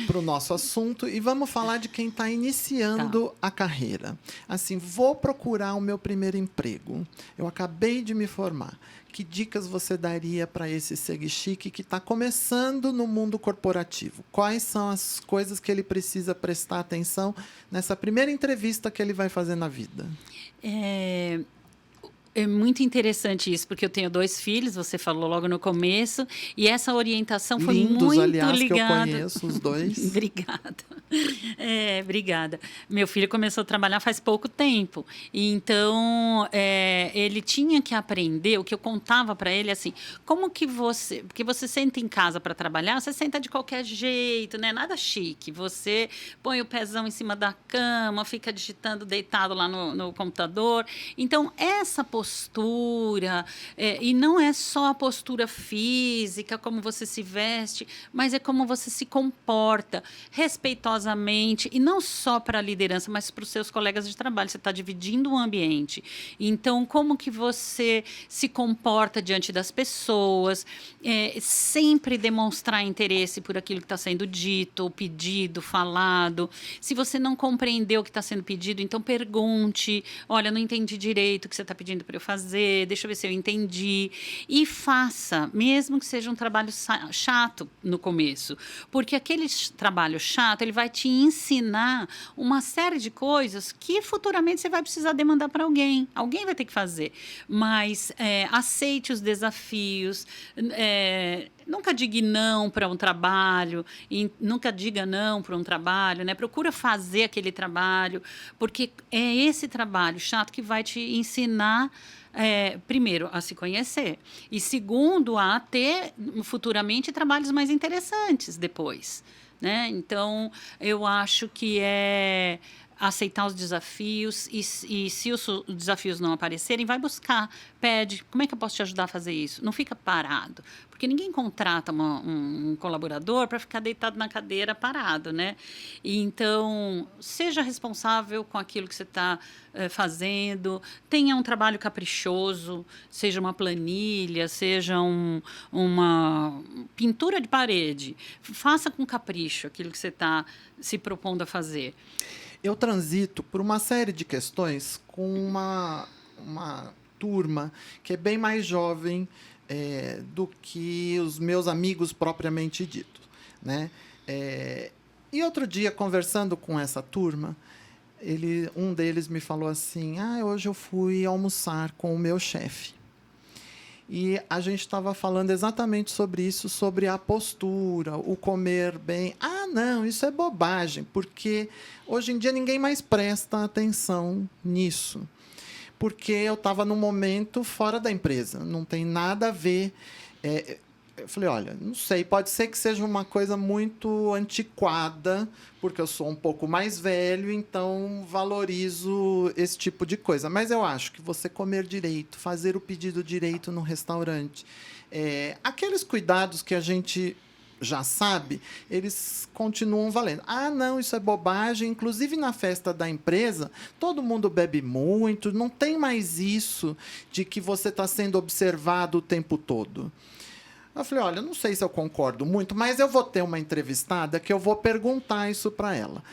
Speaker 1: para o nosso assunto e vamos falar de quem está iniciando a carreira. Assim, vou procurar o meu primeiro emprego. Eu acabei de me formar. Que dicas você daria para esse Segue Chique que está começando no mundo corporativo? Quais são as coisas que ele precisa prestar atenção nessa primeira entrevista que ele vai fazer na vida?
Speaker 2: É muito interessante isso, porque eu tenho 2 filhos, você falou logo no começo, e essa orientação foi muito
Speaker 1: aliás,
Speaker 2: ligada.
Speaker 1: Que eu conheço os 2.
Speaker 2: Obrigada. Obrigada. Meu filho começou a trabalhar faz pouco tempo, então ele tinha que aprender. O que eu contava para ele assim, como que porque você senta em casa para trabalhar, você senta de qualquer jeito, né? Nada chique. Você põe o pezão em cima da cama, fica digitando deitado lá no computador. Então essa postura, e não é só a postura física, como você se veste, mas é como você se comporta respeitosamente, e não só para a liderança, mas para os seus colegas de trabalho. Você está dividindo o ambiente. Então, como que você se comporta diante das pessoas, sempre demonstrar interesse por aquilo que está sendo dito, pedido, falado. Se você não compreendeu o que está sendo pedido, então pergunte, olha, não entendi direito o que você está pedindo para eu fazer, deixa eu ver se eu entendi. E faça, mesmo que seja um trabalho chato no começo, porque aquele trabalho chato, ele vai te ensinar uma série de coisas que futuramente você vai precisar demandar para alguém. Alguém vai ter que fazer. Mas aceite os desafios, nunca diga não para um trabalho, nunca diga não para um trabalho, né? Procura fazer aquele trabalho, porque é esse trabalho chato que vai te ensinar, primeiro, a se conhecer, e segundo, a ter futuramente trabalhos mais interessantes depois, né? Então, eu acho que aceitar os desafios e se os desafios não aparecerem, vai buscar, pede, como é que eu posso te ajudar a fazer isso? Não fica parado, porque ninguém contrata um colaborador para ficar deitado na cadeira parado, né? E então, seja responsável com aquilo que você está fazendo, tenha um trabalho caprichoso, seja uma planilha, seja uma pintura de parede, faça com capricho aquilo que você está se propondo a fazer.
Speaker 1: Eu transito por uma série de questões com uma turma que é bem mais jovem do que os meus amigos propriamente dito, né? E outro dia, conversando com essa turma, um deles me falou assim, hoje eu fui almoçar com o meu chefe. E a gente estava falando exatamente sobre isso, sobre a postura, o comer bem. Não, isso é bobagem, porque hoje em dia ninguém mais presta atenção nisso. Porque eu estava num momento fora da empresa, não tem nada a ver. Eu falei, olha, não sei, pode ser que seja uma coisa muito antiquada, porque eu sou um pouco mais velho, então valorizo esse tipo de coisa. Mas eu acho que você comer direito, fazer o pedido direito no restaurante, aqueles cuidados que a gente já sabe, eles continuam valendo. Não, isso é bobagem. Inclusive, na festa da empresa, todo mundo bebe muito, não tem mais isso de que você está sendo observado o tempo todo. Eu falei, olha, não sei se eu concordo muito, mas eu vou ter uma entrevistada que eu vou perguntar isso para ela.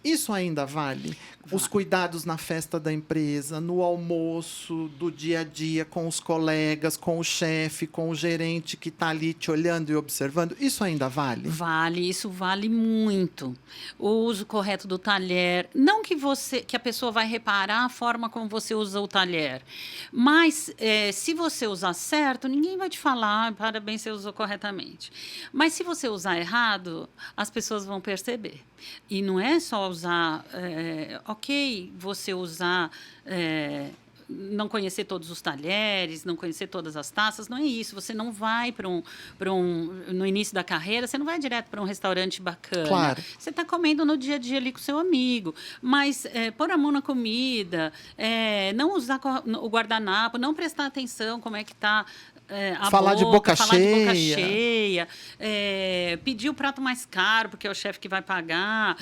Speaker 1: Isso ainda vale? Os cuidados na festa da empresa, no almoço, do dia a dia, com os colegas, com o chefe, com o gerente que está ali te olhando e observando, isso ainda vale?
Speaker 2: Vale, isso vale muito. O uso correto do talher. Não que a pessoa vai reparar a forma como você usa o talher, mas se você usar certo, ninguém vai te falar, parabéns, você usou corretamente. Mas se você usar errado, as pessoas vão perceber. E não é só usar, ok, você usar não conhecer todos os talheres, não conhecer todas as taças, não é isso. Você não vai no início da carreira, você não vai direto para um restaurante bacana.
Speaker 1: Claro.
Speaker 2: Você está comendo no dia a dia ali com seu amigo, mas pôr a mão na comida, não usar o guardanapo, não prestar atenção como é que está
Speaker 1: falar de boca
Speaker 2: falar de boca
Speaker 1: cheia.
Speaker 2: cheia, pedir o prato mais caro, porque é o chefe que vai pagar.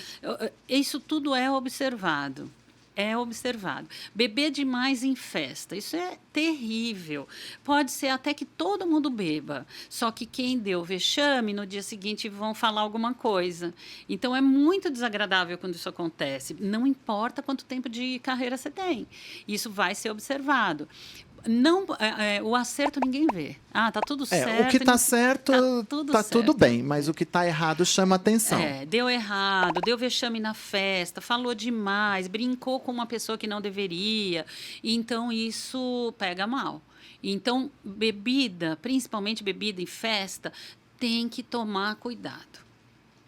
Speaker 2: Isso tudo é observado. É observado. Beber demais em festa, isso é terrível. Pode ser até que todo mundo beba, só que quem deu vexame, no dia seguinte vão falar alguma coisa. Então, é muito desagradável quando isso acontece. Não importa quanto tempo de carreira você tem. Isso vai ser observado. Não, o acerto ninguém vê. Tá tudo certo.
Speaker 1: O que está certo, tá tudo bem, mas o que está errado chama atenção.
Speaker 2: Deu errado, deu vexame na festa, falou demais, brincou com uma pessoa que não deveria. Então, isso pega mal. Então, bebida, principalmente bebida em festa, tem que tomar cuidado.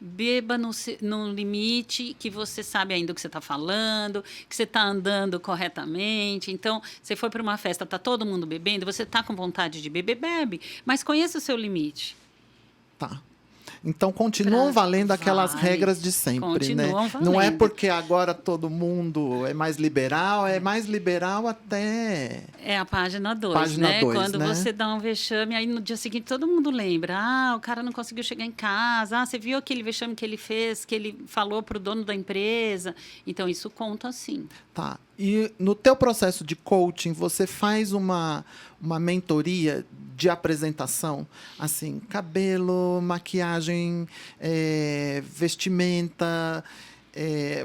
Speaker 2: Beba no limite que você sabe ainda o que você está falando, que você está andando corretamente. Então, você foi para uma festa, está todo mundo bebendo, você está com vontade de beber, bebe, mas conheça o seu limite.
Speaker 1: Tá. Então, continuam valendo aquelas regras de sempre, né?
Speaker 2: Valendo.
Speaker 1: Não é porque agora todo mundo é mais liberal até...
Speaker 2: É a página 2, né? Quando você dá um vexame, aí no dia seguinte todo mundo lembra. O cara não conseguiu chegar em casa. Você viu aquele vexame que ele fez, que ele falou para o dono da empresa. Então, isso conta sim.
Speaker 1: Tá. E no teu processo de coaching, você faz uma mentoria de apresentação? Assim, cabelo, maquiagem, vestimenta...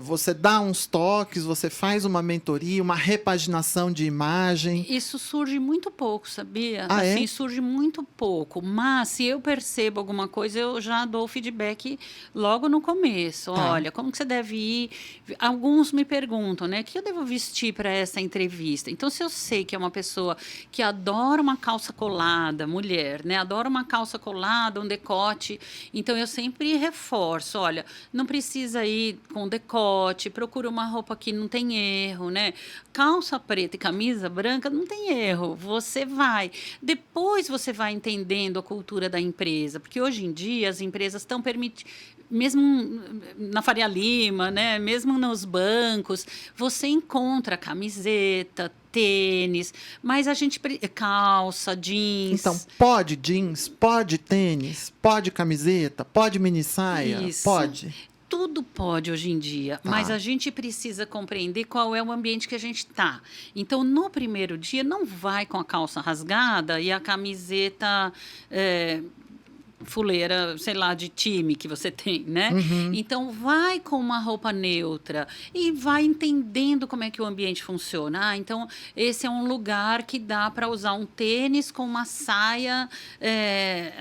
Speaker 1: você dá uns toques, você faz uma mentoria, uma repaginação de imagem.
Speaker 2: Isso surge muito pouco, sabia?
Speaker 1: Assim,
Speaker 2: surge muito pouco. Mas se eu percebo alguma coisa, eu já dou feedback logo no começo. Olha, como que você deve ir? Alguns me perguntam, né? O que eu devo vestir para essa entrevista? Então, se eu sei que é uma pessoa que adora uma calça colada, mulher, né? Adora uma calça colada, um decote. Então, eu sempre reforço. Olha, não precisa ir com decote, procura uma roupa que não tem erro, né? Calça preta e camisa branca não tem erro. Você vai. Depois você vai entendendo a cultura da empresa, porque hoje em dia as empresas estão permitindo, mesmo na Faria Lima, né? Mesmo nos bancos, você encontra camiseta, tênis, mas a gente calça, jeans.
Speaker 1: Então, pode jeans, pode tênis, pode camiseta, pode mini saia, pode.
Speaker 2: Tudo pode hoje em dia, mas a gente precisa compreender qual é o ambiente que a gente está. Então, no primeiro dia, não vai com a calça rasgada e a camiseta fuleira, sei lá, de time que você tem, né? Então, vai com uma roupa neutra e vai entendendo como é que o ambiente funciona. Então, esse é um lugar que dá para usar um tênis com uma saia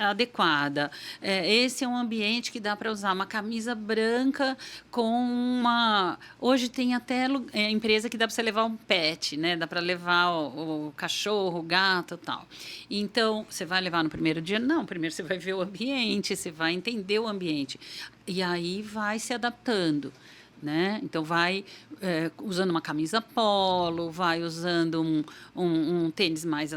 Speaker 2: adequada. Esse é um ambiente que dá para usar uma camisa branca com uma... Hoje tem até empresa que dá para você levar um pet, né? Dá para levar o cachorro, o gato e tal. Então, você vai levar no primeiro dia? Não, primeiro você vai ver o ambiente, você vai entender o ambiente. E aí vai se adaptando, né? Então, vai usando uma camisa polo, vai usando um tênis mais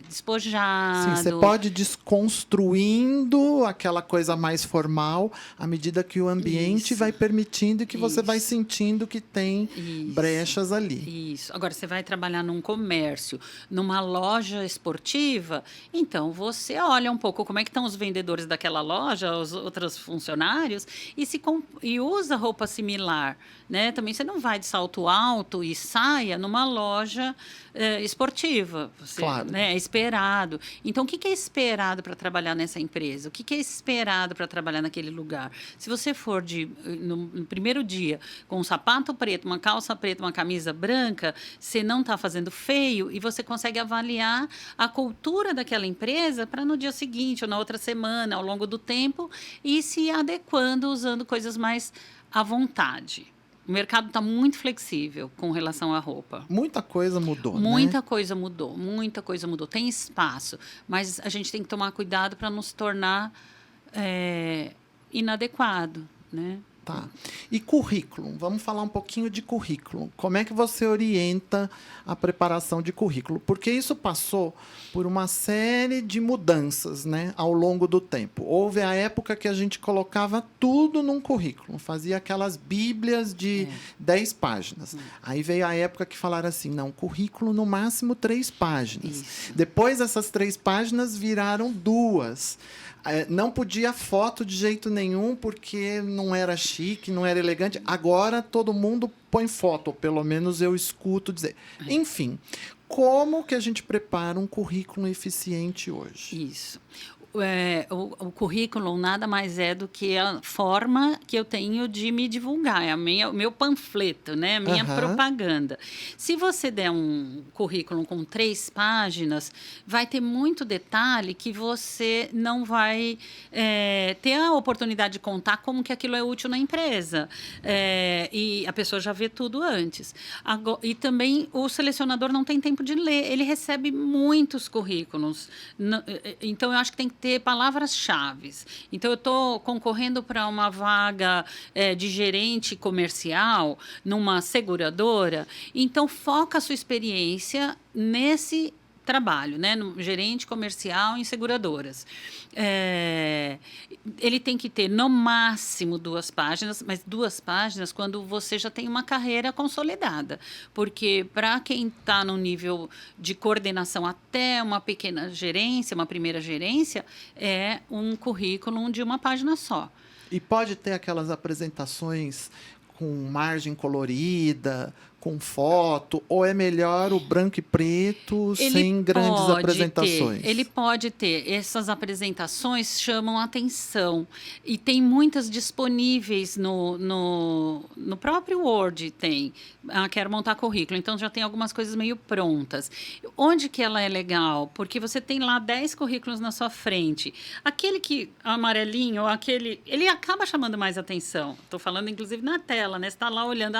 Speaker 2: despojado.
Speaker 1: Sim, você pode ir desconstruindo aquela coisa mais formal à medida que o ambiente vai permitindo e que você vai sentindo que tem brechas ali.
Speaker 2: Isso. Agora, você vai trabalhar num comércio, numa loja esportiva, então você olha um pouco como é que estão os vendedores daquela loja, os outros funcionários, e usa roupa similar, né? Também você não vai de salto alto e saia numa loja esportiva.
Speaker 1: Claro.
Speaker 2: Né? É esperado. Então, o que é esperado para trabalhar nessa empresa? O que é esperado para trabalhar naquele lugar? Se você for no primeiro dia com um sapato preto, uma calça preta, uma camisa branca, você não está fazendo feio e você consegue avaliar a cultura daquela empresa para no dia seguinte ou na outra semana, ao longo do tempo, e se adequando usando coisas mais à vontade. O mercado está muito flexível com relação à roupa.
Speaker 1: Muita coisa mudou,
Speaker 2: Muita coisa mudou, muita coisa mudou. Tem espaço, mas a gente tem que tomar cuidado para não se tornar inadequado, né?
Speaker 1: Tá. E currículo? Vamos falar um pouquinho de currículo. Como é que você orienta a preparação de currículo? Porque isso passou por uma série de mudanças, né, ao longo do tempo. Houve a época que a gente colocava tudo num currículo, fazia aquelas bíblias de 10 páginas. Aí veio a época que falaram assim, não, currículo no máximo 3 páginas.
Speaker 2: Isso.
Speaker 1: Depois essas 3 páginas viraram 2. Não podia foto de jeito nenhum, porque não era chique, não era elegante. Agora todo mundo põe foto, ou pelo menos eu escuto dizer. Enfim, como que a gente prepara um currículo eficiente hoje?
Speaker 2: Isso. O currículo nada mais é do que a forma que eu tenho de me divulgar, é o meu panfleto, né? A minha propaganda. Se você der um currículo com 3 páginas, vai ter muito detalhe que você não vai ter a oportunidade de contar como que aquilo é útil na empresa. E a pessoa já vê tudo antes. E também o selecionador não tem tempo de ler, ele recebe muitos currículos. Então, eu acho que tem que ter palavras-chave. Então, eu estou concorrendo para uma vaga de gerente comercial numa seguradora. Então, foca a sua experiência nesse trabalho, né, no gerente comercial em seguradoras. Ele tem que ter, no máximo, 2 páginas, mas 2 páginas quando você já tem uma carreira consolidada. Porque, para quem está no nível de coordenação até uma pequena gerência, uma primeira gerência, é um currículo de uma página só.
Speaker 1: E pode ter aquelas apresentações com margem colorida, com foto, ou é melhor o branco e preto, sem grandes apresentações?
Speaker 2: Ele pode ter. Essas apresentações chamam atenção. E tem muitas disponíveis no próprio Word, tem. Quero montar currículo, então já tem algumas coisas meio prontas. Onde que ela é legal? Porque você tem lá 10 currículos na sua frente. Aquele que amarelinho, ele acaba chamando mais atenção. Estou falando, inclusive, na tela, né? Você está lá olhando,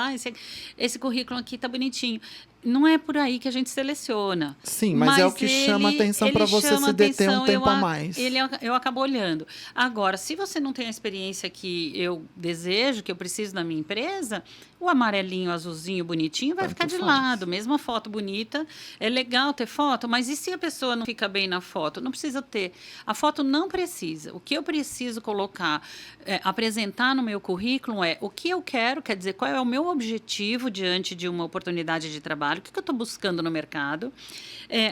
Speaker 2: esse currículo aqui tá bonitinho. Não é por aí que a gente seleciona.
Speaker 1: Sim, mas é o que chama atenção para você se deter um tempo a mais.
Speaker 2: Eu acabo olhando. Agora, se você não tem a experiência que eu desejo, que eu preciso na minha empresa, o amarelinho, azulzinho, bonitinho vai ficar de lado. Mesmo a foto bonita, é legal ter foto, mas e se a pessoa não fica bem na foto? Não precisa ter. A foto não precisa. O que eu preciso colocar, apresentar no meu currículo é o que eu quero, quer dizer, qual é o meu objetivo diante de uma oportunidade de trabalho, o que eu estou buscando no mercado.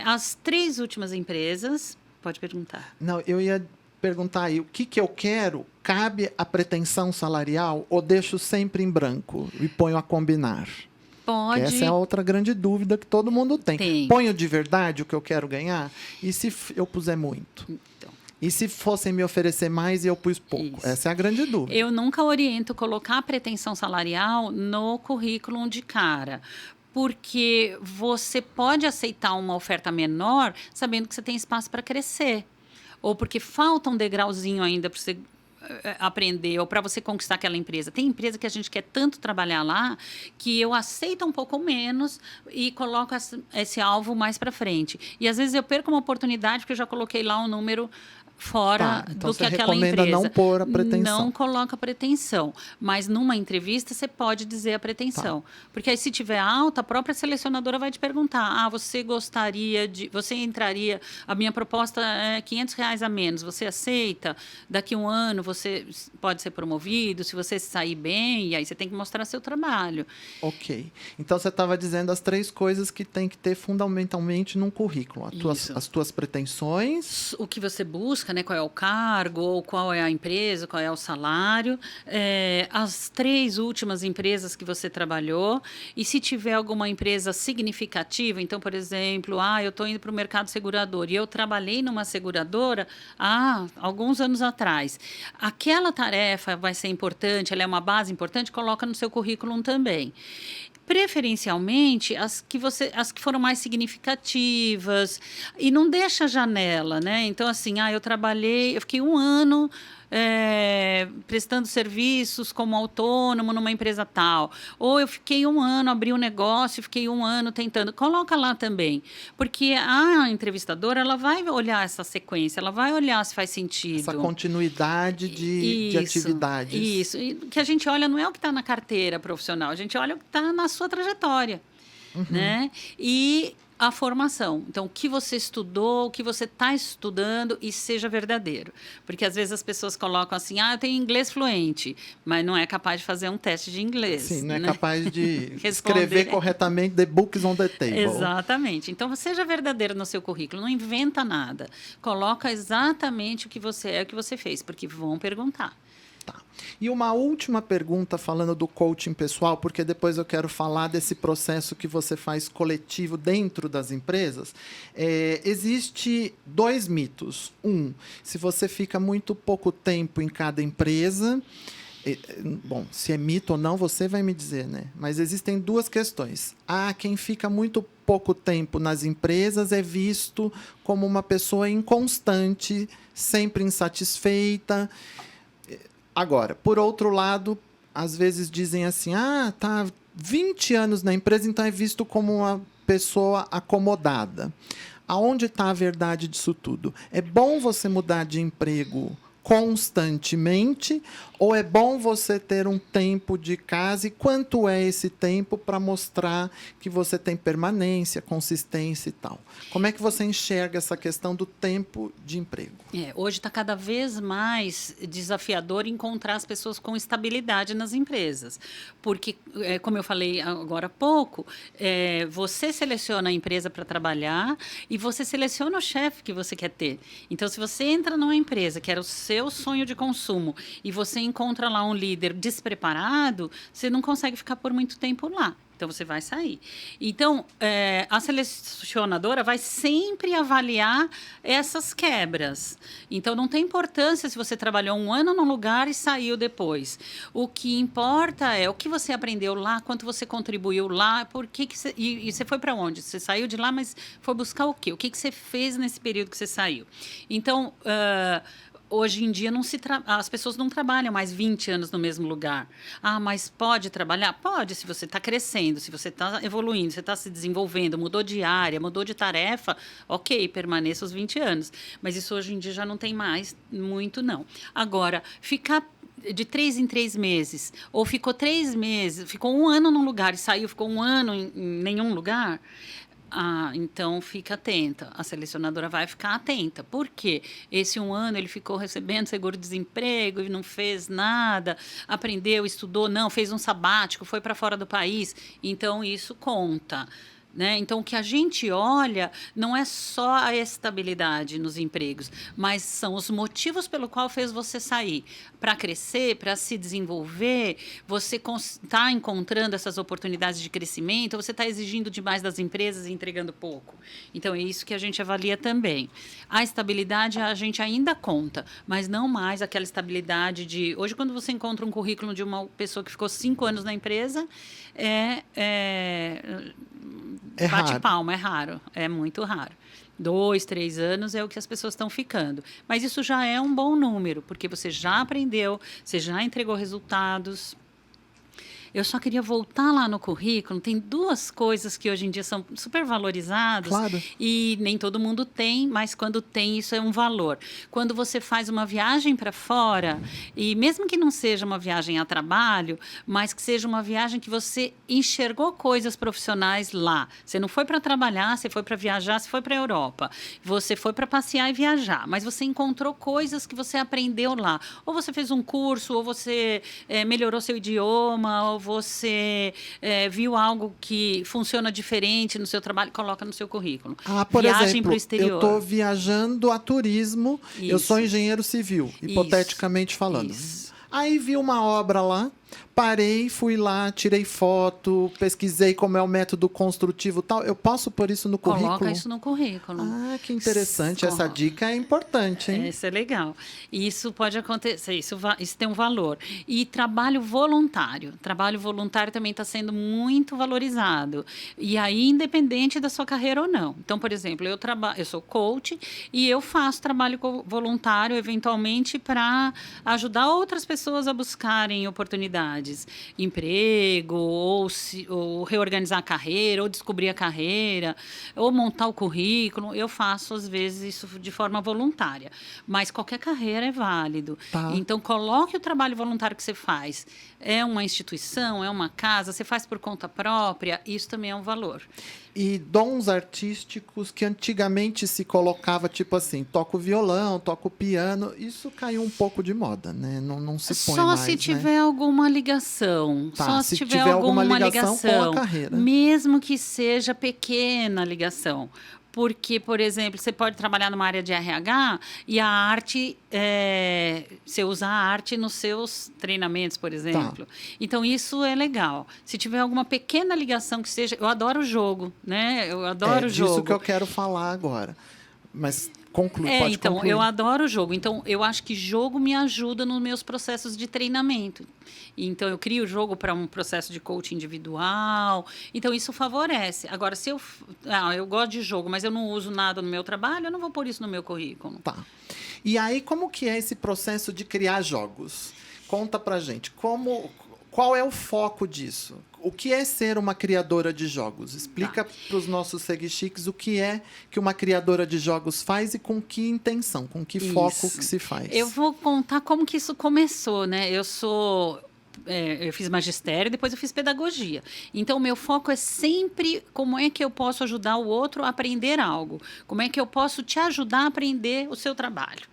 Speaker 2: As 3 últimas empresas, pode perguntar.
Speaker 1: Não, eu ia perguntar aí, o que eu quero, cabe a pretensão salarial ou deixo sempre em branco e ponho a combinar?
Speaker 2: Pode.
Speaker 1: Que essa é outra grande dúvida que todo mundo tem. Ponho de verdade o que eu quero ganhar? E se eu puser muito?
Speaker 2: Então.
Speaker 1: E se fossem me oferecer mais e eu pus pouco? Isso. Essa é a grande dúvida.
Speaker 2: Eu nunca oriento colocar a pretensão salarial no currículo de cara. Porque você pode aceitar uma oferta menor sabendo que você tem espaço para crescer. Ou porque falta um degrauzinho ainda para você aprender ou para você conquistar aquela empresa. Tem empresa que a gente quer tanto trabalhar lá que eu aceito um pouco menos e coloco esse alvo mais para frente. E às vezes eu perco uma oportunidade porque eu já coloquei lá um número fora
Speaker 1: então
Speaker 2: do que aquela empresa.
Speaker 1: Recomenda não pôr a pretensão.
Speaker 2: Não coloca pretensão. Mas numa entrevista você pode dizer a pretensão. Porque aí se tiver alta, a própria selecionadora vai te perguntar: você gostaria de... Você entraria... A minha proposta é R$500 a menos. Você aceita? Daqui a um ano você pode ser promovido, se você sair bem, e aí você tem que mostrar seu trabalho.
Speaker 1: Ok. Então você estava dizendo as 3 coisas que tem que ter fundamentalmente num currículo. As tuas pretensões.
Speaker 2: O que você busca, né? Qual é o cargo, ou qual é a empresa, qual é o salário, as 3 últimas empresas que você trabalhou, e se tiver alguma empresa significativa, então, por exemplo, eu estou indo para o mercado segurador e eu trabalhei numa seguradora há alguns anos atrás. Aquela tarefa vai ser importante, ela é uma base importante, coloca no seu currículo também. Preferencialmente as que foram mais significativas, e não deixa a janela, né? Então, assim, eu fiquei 1 ano prestando serviços como autônomo numa empresa tal. Ou eu fiquei 1 ano, abri um negócio, fiquei 1 ano tentando. Coloca lá também. Porque a entrevistadora, ela vai olhar essa sequência, ela vai olhar se faz sentido.
Speaker 1: Essa continuidade de atividades.
Speaker 2: Isso. E o que a gente olha não é o que está na carteira profissional, a gente olha o que está na sua trajetória. Né? E a formação. Então, o que você estudou, o que você está estudando e seja verdadeiro. Porque, às vezes, as pessoas colocam assim, eu tenho inglês fluente, mas não é capaz de fazer um teste de inglês.
Speaker 1: Sim, não é capaz de escrever corretamente the books on the table.
Speaker 2: Exatamente. Então, seja verdadeiro no seu currículo, não inventa nada. Coloca exatamente o que você é, o que você fez, porque vão perguntar.
Speaker 1: Tá. E uma última pergunta falando do coaching pessoal, porque depois eu quero falar desse processo que você faz coletivo dentro das empresas. Existe 2 mitos. Se você fica muito pouco tempo em cada empresa, bom, se é mito ou não, você vai me dizer, né? Mas existem 2 questões. Quem fica muito pouco tempo nas empresas é visto como uma pessoa inconstante, sempre insatisfeita. Agora, por outro lado, às vezes dizem assim, tá 20 anos na empresa, então é visto como uma pessoa acomodada. Aonde está a verdade disso tudo? É bom você mudar de emprego constantemente ou é bom você ter um tempo de casa? E quanto é esse tempo para mostrar que você tem permanência, consistência e tal? Como é que você enxerga essa questão do tempo de emprego?
Speaker 2: Hoje está cada vez mais desafiador encontrar as pessoas com estabilidade nas empresas. Porque, como eu falei agora há pouco, você seleciona a empresa para trabalhar e você seleciona o chefe que você quer ter. Então, se você entra numa empresa que era o seu sonho de consumo e você encontra lá um líder despreparado, você não consegue ficar por muito tempo lá. Então, você vai sair. Então, a selecionadora vai sempre avaliar essas quebras. Então, não tem importância se você trabalhou 1 ano num lugar e saiu depois. O que importa é o que você aprendeu lá, quanto você contribuiu lá, e você foi para onde? Você saiu de lá, mas foi buscar o quê? O que você fez nesse período que você saiu? Então, hoje em dia, as pessoas não trabalham mais 20 anos no mesmo lugar. Mas pode trabalhar? Pode, se você está crescendo, se você está evoluindo, você está se desenvolvendo, mudou de área, mudou de tarefa, ok, permaneça os 20 anos. Mas isso hoje em dia já não tem mais muito, não. Agora, ficar de 3 em 3 meses, ou ficou 3 meses, ficou 1 ano num lugar e saiu, ficou 1 ano em nenhum lugar... então fica atenta, a selecionadora vai ficar atenta. Por quê? Esse 1 ano ele ficou recebendo seguro-desemprego e não fez nada, aprendeu, estudou, não, fez um sabático, foi para fora do país, então isso conta. Né? Então, o que a gente olha não é só a estabilidade nos empregos, mas são os motivos pelo qual fez você sair. Para crescer, para se desenvolver, você está encontrando essas oportunidades de crescimento, ou você está exigindo demais das empresas e entregando pouco. Então, é isso que a gente avalia também. A estabilidade a gente ainda conta, mas não mais aquela estabilidade de... Hoje, quando você encontra um currículo de uma pessoa que ficou 5 anos na empresa, bate palma, é raro, é muito raro. 2, 3 anos é o que as pessoas estão ficando. Mas isso já é um bom número, porque você já aprendeu, você já entregou resultados. Eu só queria voltar lá no currículo. Tem 2 coisas que hoje em dia são super valorizadas.
Speaker 1: Claro.
Speaker 2: E nem todo mundo tem, mas quando tem, isso é um valor. Quando você faz uma viagem para fora, e mesmo que não seja uma viagem a trabalho, mas que seja uma viagem que você enxergou coisas profissionais lá. Você não foi para trabalhar, você foi para viajar, você foi para a Europa. Você foi para passear e viajar, mas você encontrou coisas que você aprendeu lá. Ou você fez um curso, ou você melhorou seu idioma, ou você viu algo que funciona diferente no seu trabalho, coloca no seu currículo.
Speaker 1: Por
Speaker 2: Viagem
Speaker 1: exemplo,
Speaker 2: para o exterior.
Speaker 1: eu estou viajando a turismo,
Speaker 2: Isso.
Speaker 1: eu sou engenheiro civil, hipoteticamente falando.
Speaker 2: Isso.
Speaker 1: Aí vi uma obra lá, Parei, fui lá, tirei foto, pesquisei como é o método construtivo e tal. Eu posso pôr isso no currículo?
Speaker 2: Coloca isso no currículo.
Speaker 1: Ah, que interessante. Essa dica é importante, hein?
Speaker 2: Isso é legal. Isso pode acontecer, isso tem um valor. E trabalho voluntário. Trabalho voluntário também está sendo muito valorizado. E aí, independente da sua carreira ou não. Então, por exemplo, eu sou coach e eu faço trabalho voluntário, eventualmente, para ajudar outras pessoas a buscarem oportunidades. Emprego, ou reorganizar a carreira, ou descobrir a carreira, ou montar o currículo. Eu faço, às vezes, isso de forma voluntária. Mas qualquer carreira é válido.
Speaker 1: Tá.
Speaker 2: Então, coloque o trabalho voluntário que você faz. É uma instituição, é uma casa, você faz por conta própria, isso também é um valor.
Speaker 1: E dons artísticos que antigamente se colocava, tipo assim, toco violão, toco piano, isso caiu um pouco de moda, né? Não se põe
Speaker 2: Só
Speaker 1: mais,
Speaker 2: se
Speaker 1: né?
Speaker 2: tiver alguma ligação.
Speaker 1: Tá,
Speaker 2: Só
Speaker 1: se
Speaker 2: se tiver
Speaker 1: tiver
Speaker 2: alguma
Speaker 1: alguma ligação com a carreira.
Speaker 2: Mesmo que seja pequena ligação. Porque, por exemplo, você pode trabalhar numa área de RH e a arte, você usa a arte nos seus treinamentos, por exemplo. Então, isso é legal. Se tiver alguma pequena ligação que seja... Eu adoro o jogo, né? Eu adoro o jogo.
Speaker 1: É disso que eu quero falar agora. Mas pode
Speaker 2: então,
Speaker 1: concluir.
Speaker 2: eu adoro o jogo. Então, eu acho que jogo me ajuda nos meus processos de treinamento. Então, eu crio o jogo para um processo de coaching individual. Então, isso favorece. Agora, se eu gosto de jogo, mas eu não uso nada no meu trabalho, eu não vou pôr isso no meu currículo.
Speaker 1: Tá. E aí, como que é esse processo de criar jogos? Conta pra gente. Qual é o foco disso? O que é ser uma criadora de jogos? Explica para os nossos seguichiques o que é que uma criadora de jogos faz e com que intenção, com que foco que se faz.
Speaker 2: Eu vou contar como que isso começou, né? Eu fiz magistério, depois eu fiz pedagogia. Então, o meu foco é sempre como é que eu posso ajudar o outro a aprender algo. Como é que eu posso te ajudar a aprender o seu trabalho.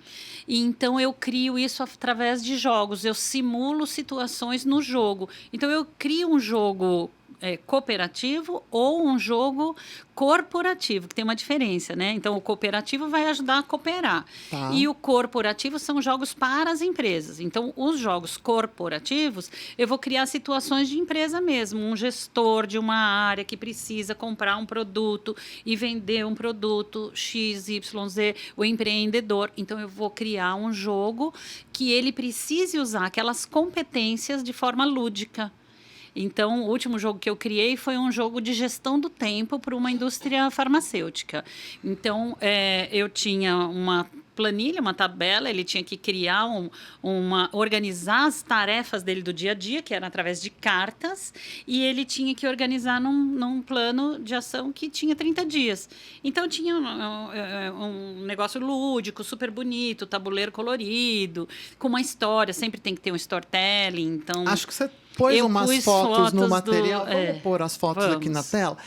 Speaker 2: E então, eu crio isso através de jogos. Eu simulo situações no jogo. Então, eu crio um jogo cooperativo ou um jogo corporativo, que tem uma diferença, né? Então, o cooperativo vai ajudar a cooperar.
Speaker 1: Tá.
Speaker 2: E o corporativo são jogos para as empresas. Então, os jogos corporativos, eu vou criar situações de empresa mesmo. Um gestor de uma área que precisa comprar um produto e vender um produto X, Y, Z, o empreendedor. Então, eu vou criar um jogo que ele precise usar aquelas competências de forma lúdica. Então, o último jogo que eu criei foi um jogo de gestão do tempo para uma indústria farmacêutica. Então, eu tinha uma planilha, uma tabela, ele tinha que criar organizar as tarefas dele do dia a dia, que era através de cartas, e ele tinha que organizar num plano de ação que tinha 30 dias. Então, tinha um negócio lúdico, super bonito, tabuleiro colorido, com uma história, sempre tem que ter um storytelling. Então,
Speaker 1: acho que você pôs umas fotos no material. Vamos pôr as fotos aqui na tela?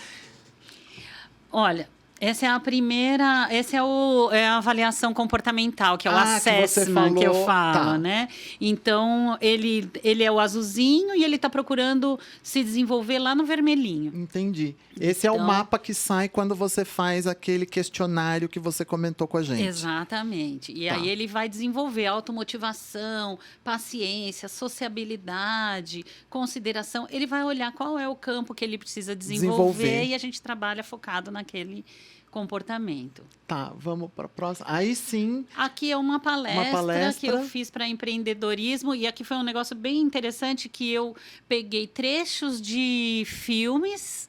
Speaker 2: Olha, essa é a primeira, é a avaliação comportamental, que é o assessment que eu falo, né? Então, ele é o azulzinho e ele está procurando se desenvolver lá no vermelhinho.
Speaker 1: Entendi. Esse é o mapa que sai quando você faz aquele questionário que você comentou com a gente.
Speaker 2: Exatamente. E aí ele vai desenvolver automotivação, paciência, sociabilidade, consideração. Ele vai olhar qual é o campo que ele precisa desenvolver. E a gente trabalha focado naquele comportamento.
Speaker 1: Tá, vamos para a próxima. Aí sim.
Speaker 2: Aqui é uma palestra que eu fiz para empreendedorismo e aqui foi um negócio bem interessante que eu peguei trechos de filmes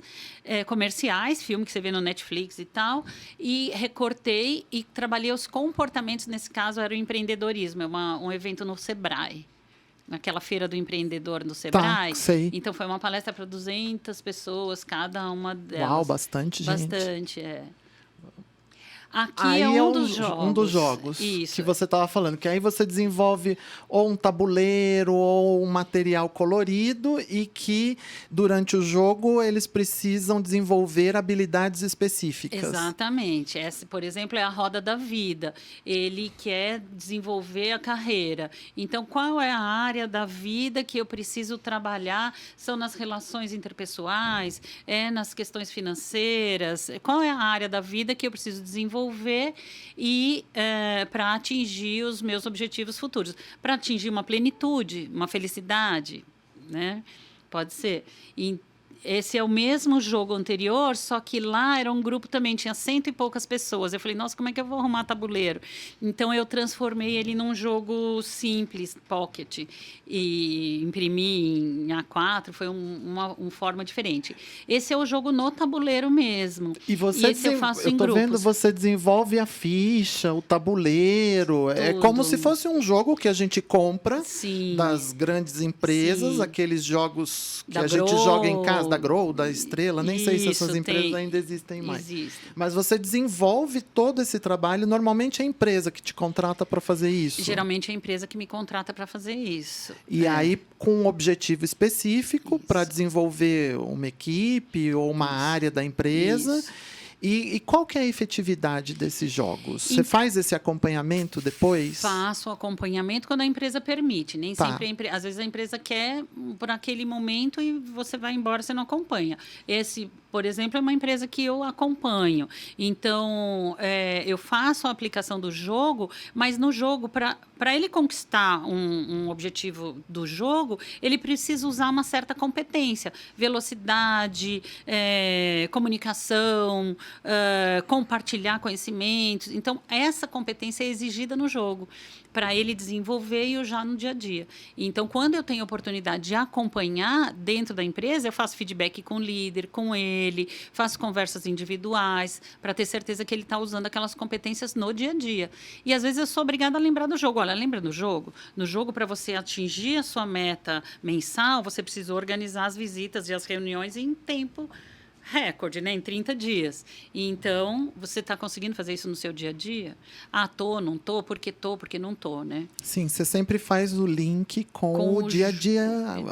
Speaker 2: comerciais, filme que você vê no Netflix e tal, e recortei e trabalhei os comportamentos, nesse caso era o empreendedorismo, é um evento no Sebrae. Naquela feira do empreendedor no Sebrae.
Speaker 1: Tá, sei.
Speaker 2: Então, foi uma palestra para 200 pessoas, cada uma delas.
Speaker 1: Uau, bastante gente.
Speaker 2: Bastante, Aqui
Speaker 1: aí
Speaker 2: é um dos jogos.
Speaker 1: Um dos jogos
Speaker 2: Isso.
Speaker 1: que você estava falando. Que aí você desenvolve ou um tabuleiro ou um material colorido e que, durante o jogo, eles precisam desenvolver habilidades específicas.
Speaker 2: Exatamente. Essa, por exemplo, é a roda da vida. Ele quer desenvolver a carreira. Então, qual é a área da vida que eu preciso trabalhar? São nas relações interpessoais? É nas questões financeiras? Qual é a área da vida que eu preciso desenvolver e para atingir os meus objetivos futuros, para atingir uma plenitude, uma felicidade, né? Pode ser. E esse é o mesmo jogo anterior, só que lá era um grupo também, tinha 100 e poucas pessoas. Eu falei, nossa, como é que eu vou arrumar tabuleiro? Então, eu transformei ele num jogo simples, pocket, e imprimi em A4, foi uma forma diferente. Esse é o jogo no tabuleiro mesmo.
Speaker 1: E você
Speaker 2: esse eu faço em
Speaker 1: tô
Speaker 2: grupos.
Speaker 1: vendo, você desenvolve a ficha, o tabuleiro. É como
Speaker 2: Tudo.
Speaker 1: se fosse um jogo que a gente compra
Speaker 2: Sim.
Speaker 1: das grandes empresas,
Speaker 2: Sim.
Speaker 1: aqueles jogos que
Speaker 2: Da
Speaker 1: a gente
Speaker 2: Grow.
Speaker 1: joga em casa, da Grow, da Estrela, nem sei se essas
Speaker 2: Isso,
Speaker 1: empresas
Speaker 2: tem.
Speaker 1: ainda existem mais.
Speaker 2: Existem.
Speaker 1: Mas você desenvolve todo esse trabalho, normalmente é a empresa que te contrata para fazer isso.
Speaker 2: Geralmente é a empresa que me contrata para fazer isso.
Speaker 1: E aí, com um objetivo específico para
Speaker 2: Isso.
Speaker 1: desenvolver uma equipe ou uma área da empresa.
Speaker 2: Isso.
Speaker 1: E qual que é a efetividade desses jogos? Você faz esse acompanhamento depois?
Speaker 2: Faço o acompanhamento quando a empresa permite. Nem
Speaker 1: Tá.
Speaker 2: sempre, às vezes a empresa quer por aquele momento e você vai embora, você não acompanha. Esse, por exemplo, é uma empresa que eu acompanho. Então, eu faço a aplicação do jogo, mas no jogo, para ele conquistar um objetivo do jogo, ele precisa usar uma certa competência. Velocidade, comunicação, compartilhar conhecimentos. Então, essa competência é exigida no jogo para ele desenvolver e eu já no dia a dia. Então, quando eu tenho a oportunidade de acompanhar dentro da empresa, eu faço feedback com o líder, com ele, faço conversas individuais para ter certeza que ele está usando aquelas competências no dia a dia. E, às vezes, eu sou obrigada a lembrar do jogo. Olha, lembra do jogo? No jogo, para você atingir a sua meta mensal, você precisa organizar as visitas e as reuniões em tempo recorde, né? Em 30 dias. E então, você está conseguindo fazer isso no seu dia a dia? Ah, não porque não tô, né?
Speaker 1: Sim, você sempre faz o link com o dia a dia,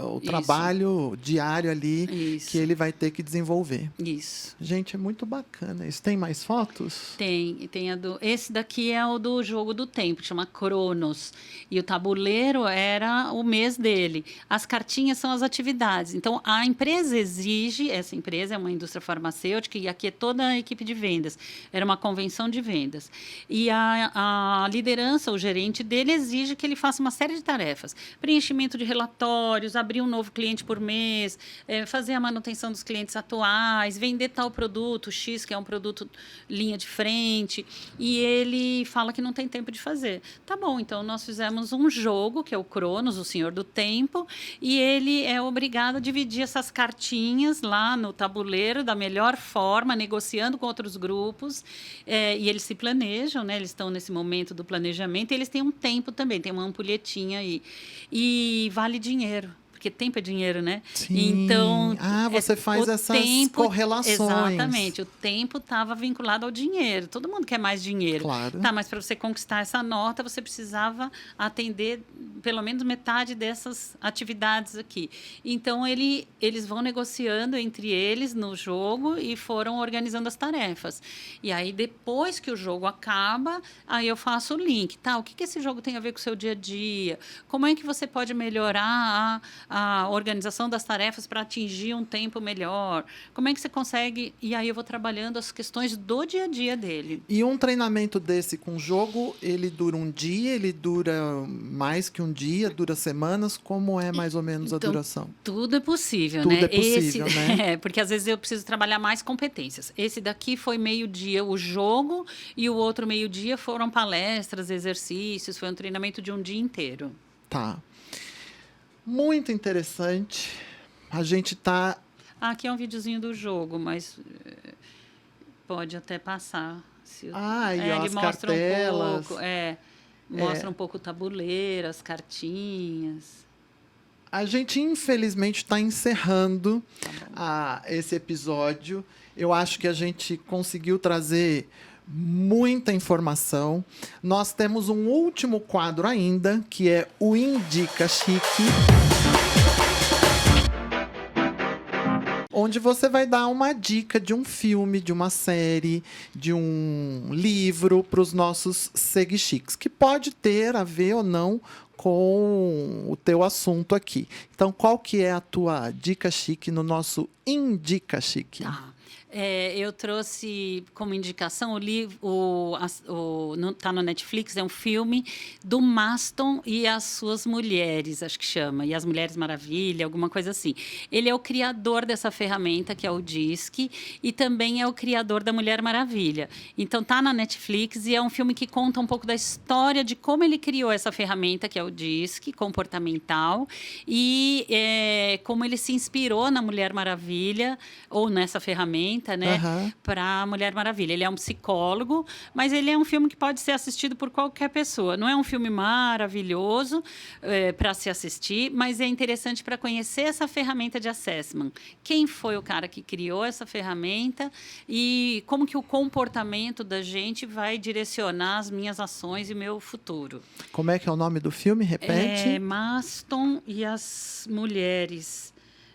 Speaker 1: o
Speaker 2: Isso.
Speaker 1: trabalho diário ali
Speaker 2: Isso.
Speaker 1: que ele vai ter que desenvolver.
Speaker 2: Isso.
Speaker 1: Gente, é muito bacana isso. Tem mais fotos?
Speaker 2: Tem esse daqui é o do jogo do tempo, chama Cronos. E o tabuleiro era o mês dele. As cartinhas são as atividades. Então, a empresa exige, essa empresa é uma indústria farmacêutica e aqui é toda a equipe de vendas. Era uma convenção de vendas. E a liderança, o gerente dele, exige que ele faça uma série de tarefas. Preenchimento de relatórios, abrir um novo cliente por mês, fazer a manutenção dos clientes atuais, vender tal produto, X, que é um produto linha de frente. E ele fala que não tem tempo de fazer. Tá bom, então nós fizemos um jogo, que é o Cronos, o Senhor do Tempo, e ele é obrigado a dividir essas cartinhas lá no tabuleiro da melhor forma, negociando com outros grupos, e eles se planejam, né? Eles estão nesse momento do planejamento, e eles têm um tempo também, tem uma ampulhetinha aí. E vale dinheiro. Porque tempo é dinheiro, né?
Speaker 1: Sim.
Speaker 2: Então,
Speaker 1: Você faz essas correlações.
Speaker 2: Exatamente. O tempo estava vinculado ao dinheiro. Todo mundo quer mais dinheiro.
Speaker 1: Claro.
Speaker 2: Tá, mas para você conquistar essa nota, você precisava atender pelo menos metade dessas atividades aqui. Então, eles vão negociando entre eles no jogo e foram organizando as tarefas. E aí, depois que o jogo acaba, aí eu faço o link. Tá, o que esse jogo tem a ver com o seu dia a dia? Como é que você pode melhorar a organização das tarefas para atingir um tempo melhor? Como é que você consegue? E aí eu vou trabalhando as questões do dia a dia dele.
Speaker 1: E um treinamento desse com jogo, ele dura um dia, ele dura mais que um dia, dura semanas? Como é mais ou menos a duração?
Speaker 2: Tudo é possível,
Speaker 1: Tudo
Speaker 2: né?
Speaker 1: é possível, né?
Speaker 2: Porque às vezes eu preciso trabalhar mais competências. Esse daqui foi meio-dia o jogo e o outro meio-dia foram palestras, exercícios, foi um treinamento de um dia inteiro.
Speaker 1: Tá. Muito interessante. A gente tá...
Speaker 2: Aqui é um videozinho do jogo, mas pode até passar.
Speaker 1: Aí, ó,
Speaker 2: ele
Speaker 1: as
Speaker 2: mostra
Speaker 1: cartelas.
Speaker 2: um pouco, mostra um pouco o tabuleiro, as cartinhas.
Speaker 1: A gente, infelizmente, está encerrando esse episódio. Eu acho que a gente conseguiu trazer muita informação. Nós temos um último quadro ainda, que é o Indica Chique, onde você vai dar uma dica de um filme, de uma série, de um livro para os nossos Seguichiques, que pode ter a ver ou não com o teu assunto aqui. Então, qual que é a tua dica chique no nosso Indica Chique?
Speaker 2: Tá. Eu trouxe como indicação o tá no Netflix, é um filme do Maston e as suas mulheres, acho que chama, e as Mulheres Maravilha, alguma coisa assim. Ele é o criador dessa ferramenta, que é o DISC, e também é o criador da Mulher Maravilha. Então tá na Netflix e é um filme que conta um pouco da história de como ele criou essa ferramenta, que é o DISC, comportamental, e como ele se inspirou na Mulher Maravilha, ou nessa ferramenta, né, para a Mulher Maravilha. Ele é um psicólogo, mas ele é um filme que pode ser assistido por qualquer pessoa. Não é um filme maravilhoso para se assistir, mas é interessante para conhecer essa ferramenta de assessment. Quem foi o cara que criou essa ferramenta e como que o comportamento da gente vai direcionar as minhas ações e o meu futuro.
Speaker 1: Como é que é o nome do filme? Repete.
Speaker 2: Maston e as Mulheres.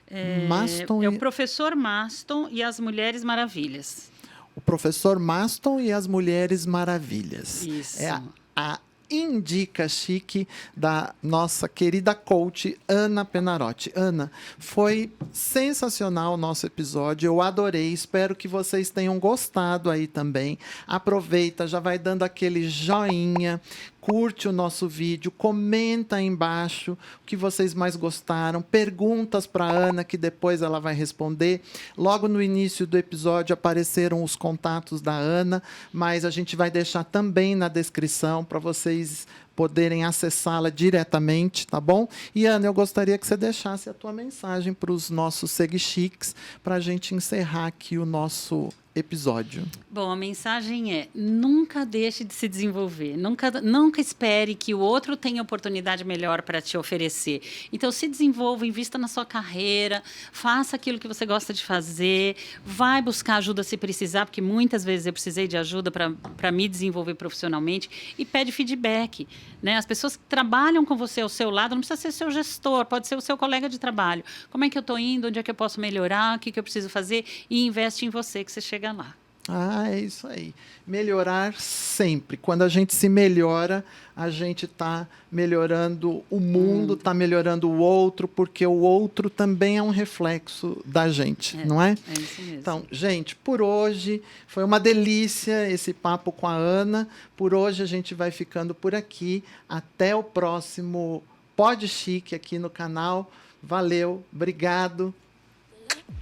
Speaker 2: O Professor Maston e as Mulheres Maravilhas.
Speaker 1: O Professor Maston e as Mulheres Maravilhas.
Speaker 2: Isso.
Speaker 1: É a Indica Chique da nossa querida coach Ana Penarotti. Ana, foi sensacional o nosso episódio, eu adorei, espero que vocês tenham gostado aí também. Aproveita, já vai dando aquele joinha, curte o nosso vídeo, comenta aí embaixo o que vocês mais gostaram, perguntas para a Ana que depois ela vai responder. Logo no início do episódio apareceram os contatos da Ana, mas a gente vai deixar também na descrição para vocês poderem acessá-la diretamente, tá bom? E, Ana, eu gostaria que você deixasse a tua mensagem para os nossos seguichiques, para a gente encerrar aqui o nosso episódio.
Speaker 2: Bom, a mensagem é: nunca deixe de se desenvolver, nunca espere que o outro tenha oportunidade melhor para te oferecer. Então, se desenvolva, invista na sua carreira, faça aquilo que você gosta de fazer, vai buscar ajuda se precisar, porque muitas vezes eu precisei de ajuda para me desenvolver profissionalmente, e pede feedback. Né? As pessoas que trabalham com você ao seu lado, não precisa ser seu gestor, pode ser o seu colega de trabalho. Como é que eu estou indo? Onde é que eu posso melhorar? O que eu preciso fazer? E investe em você que você chega lá.
Speaker 1: Ah, é isso aí. Melhorar sempre. Quando a gente se melhora, a gente está melhorando o mundo, está melhorando o outro, porque o outro também é um reflexo da gente, não é?
Speaker 2: É isso mesmo.
Speaker 1: Então, gente, por hoje foi uma delícia esse papo com a Ana. Por hoje a gente vai ficando por aqui. Até o próximo Pod Chique aqui no canal. Valeu, obrigado.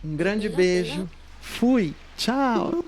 Speaker 1: Um grande beijo. Fui. Tchau.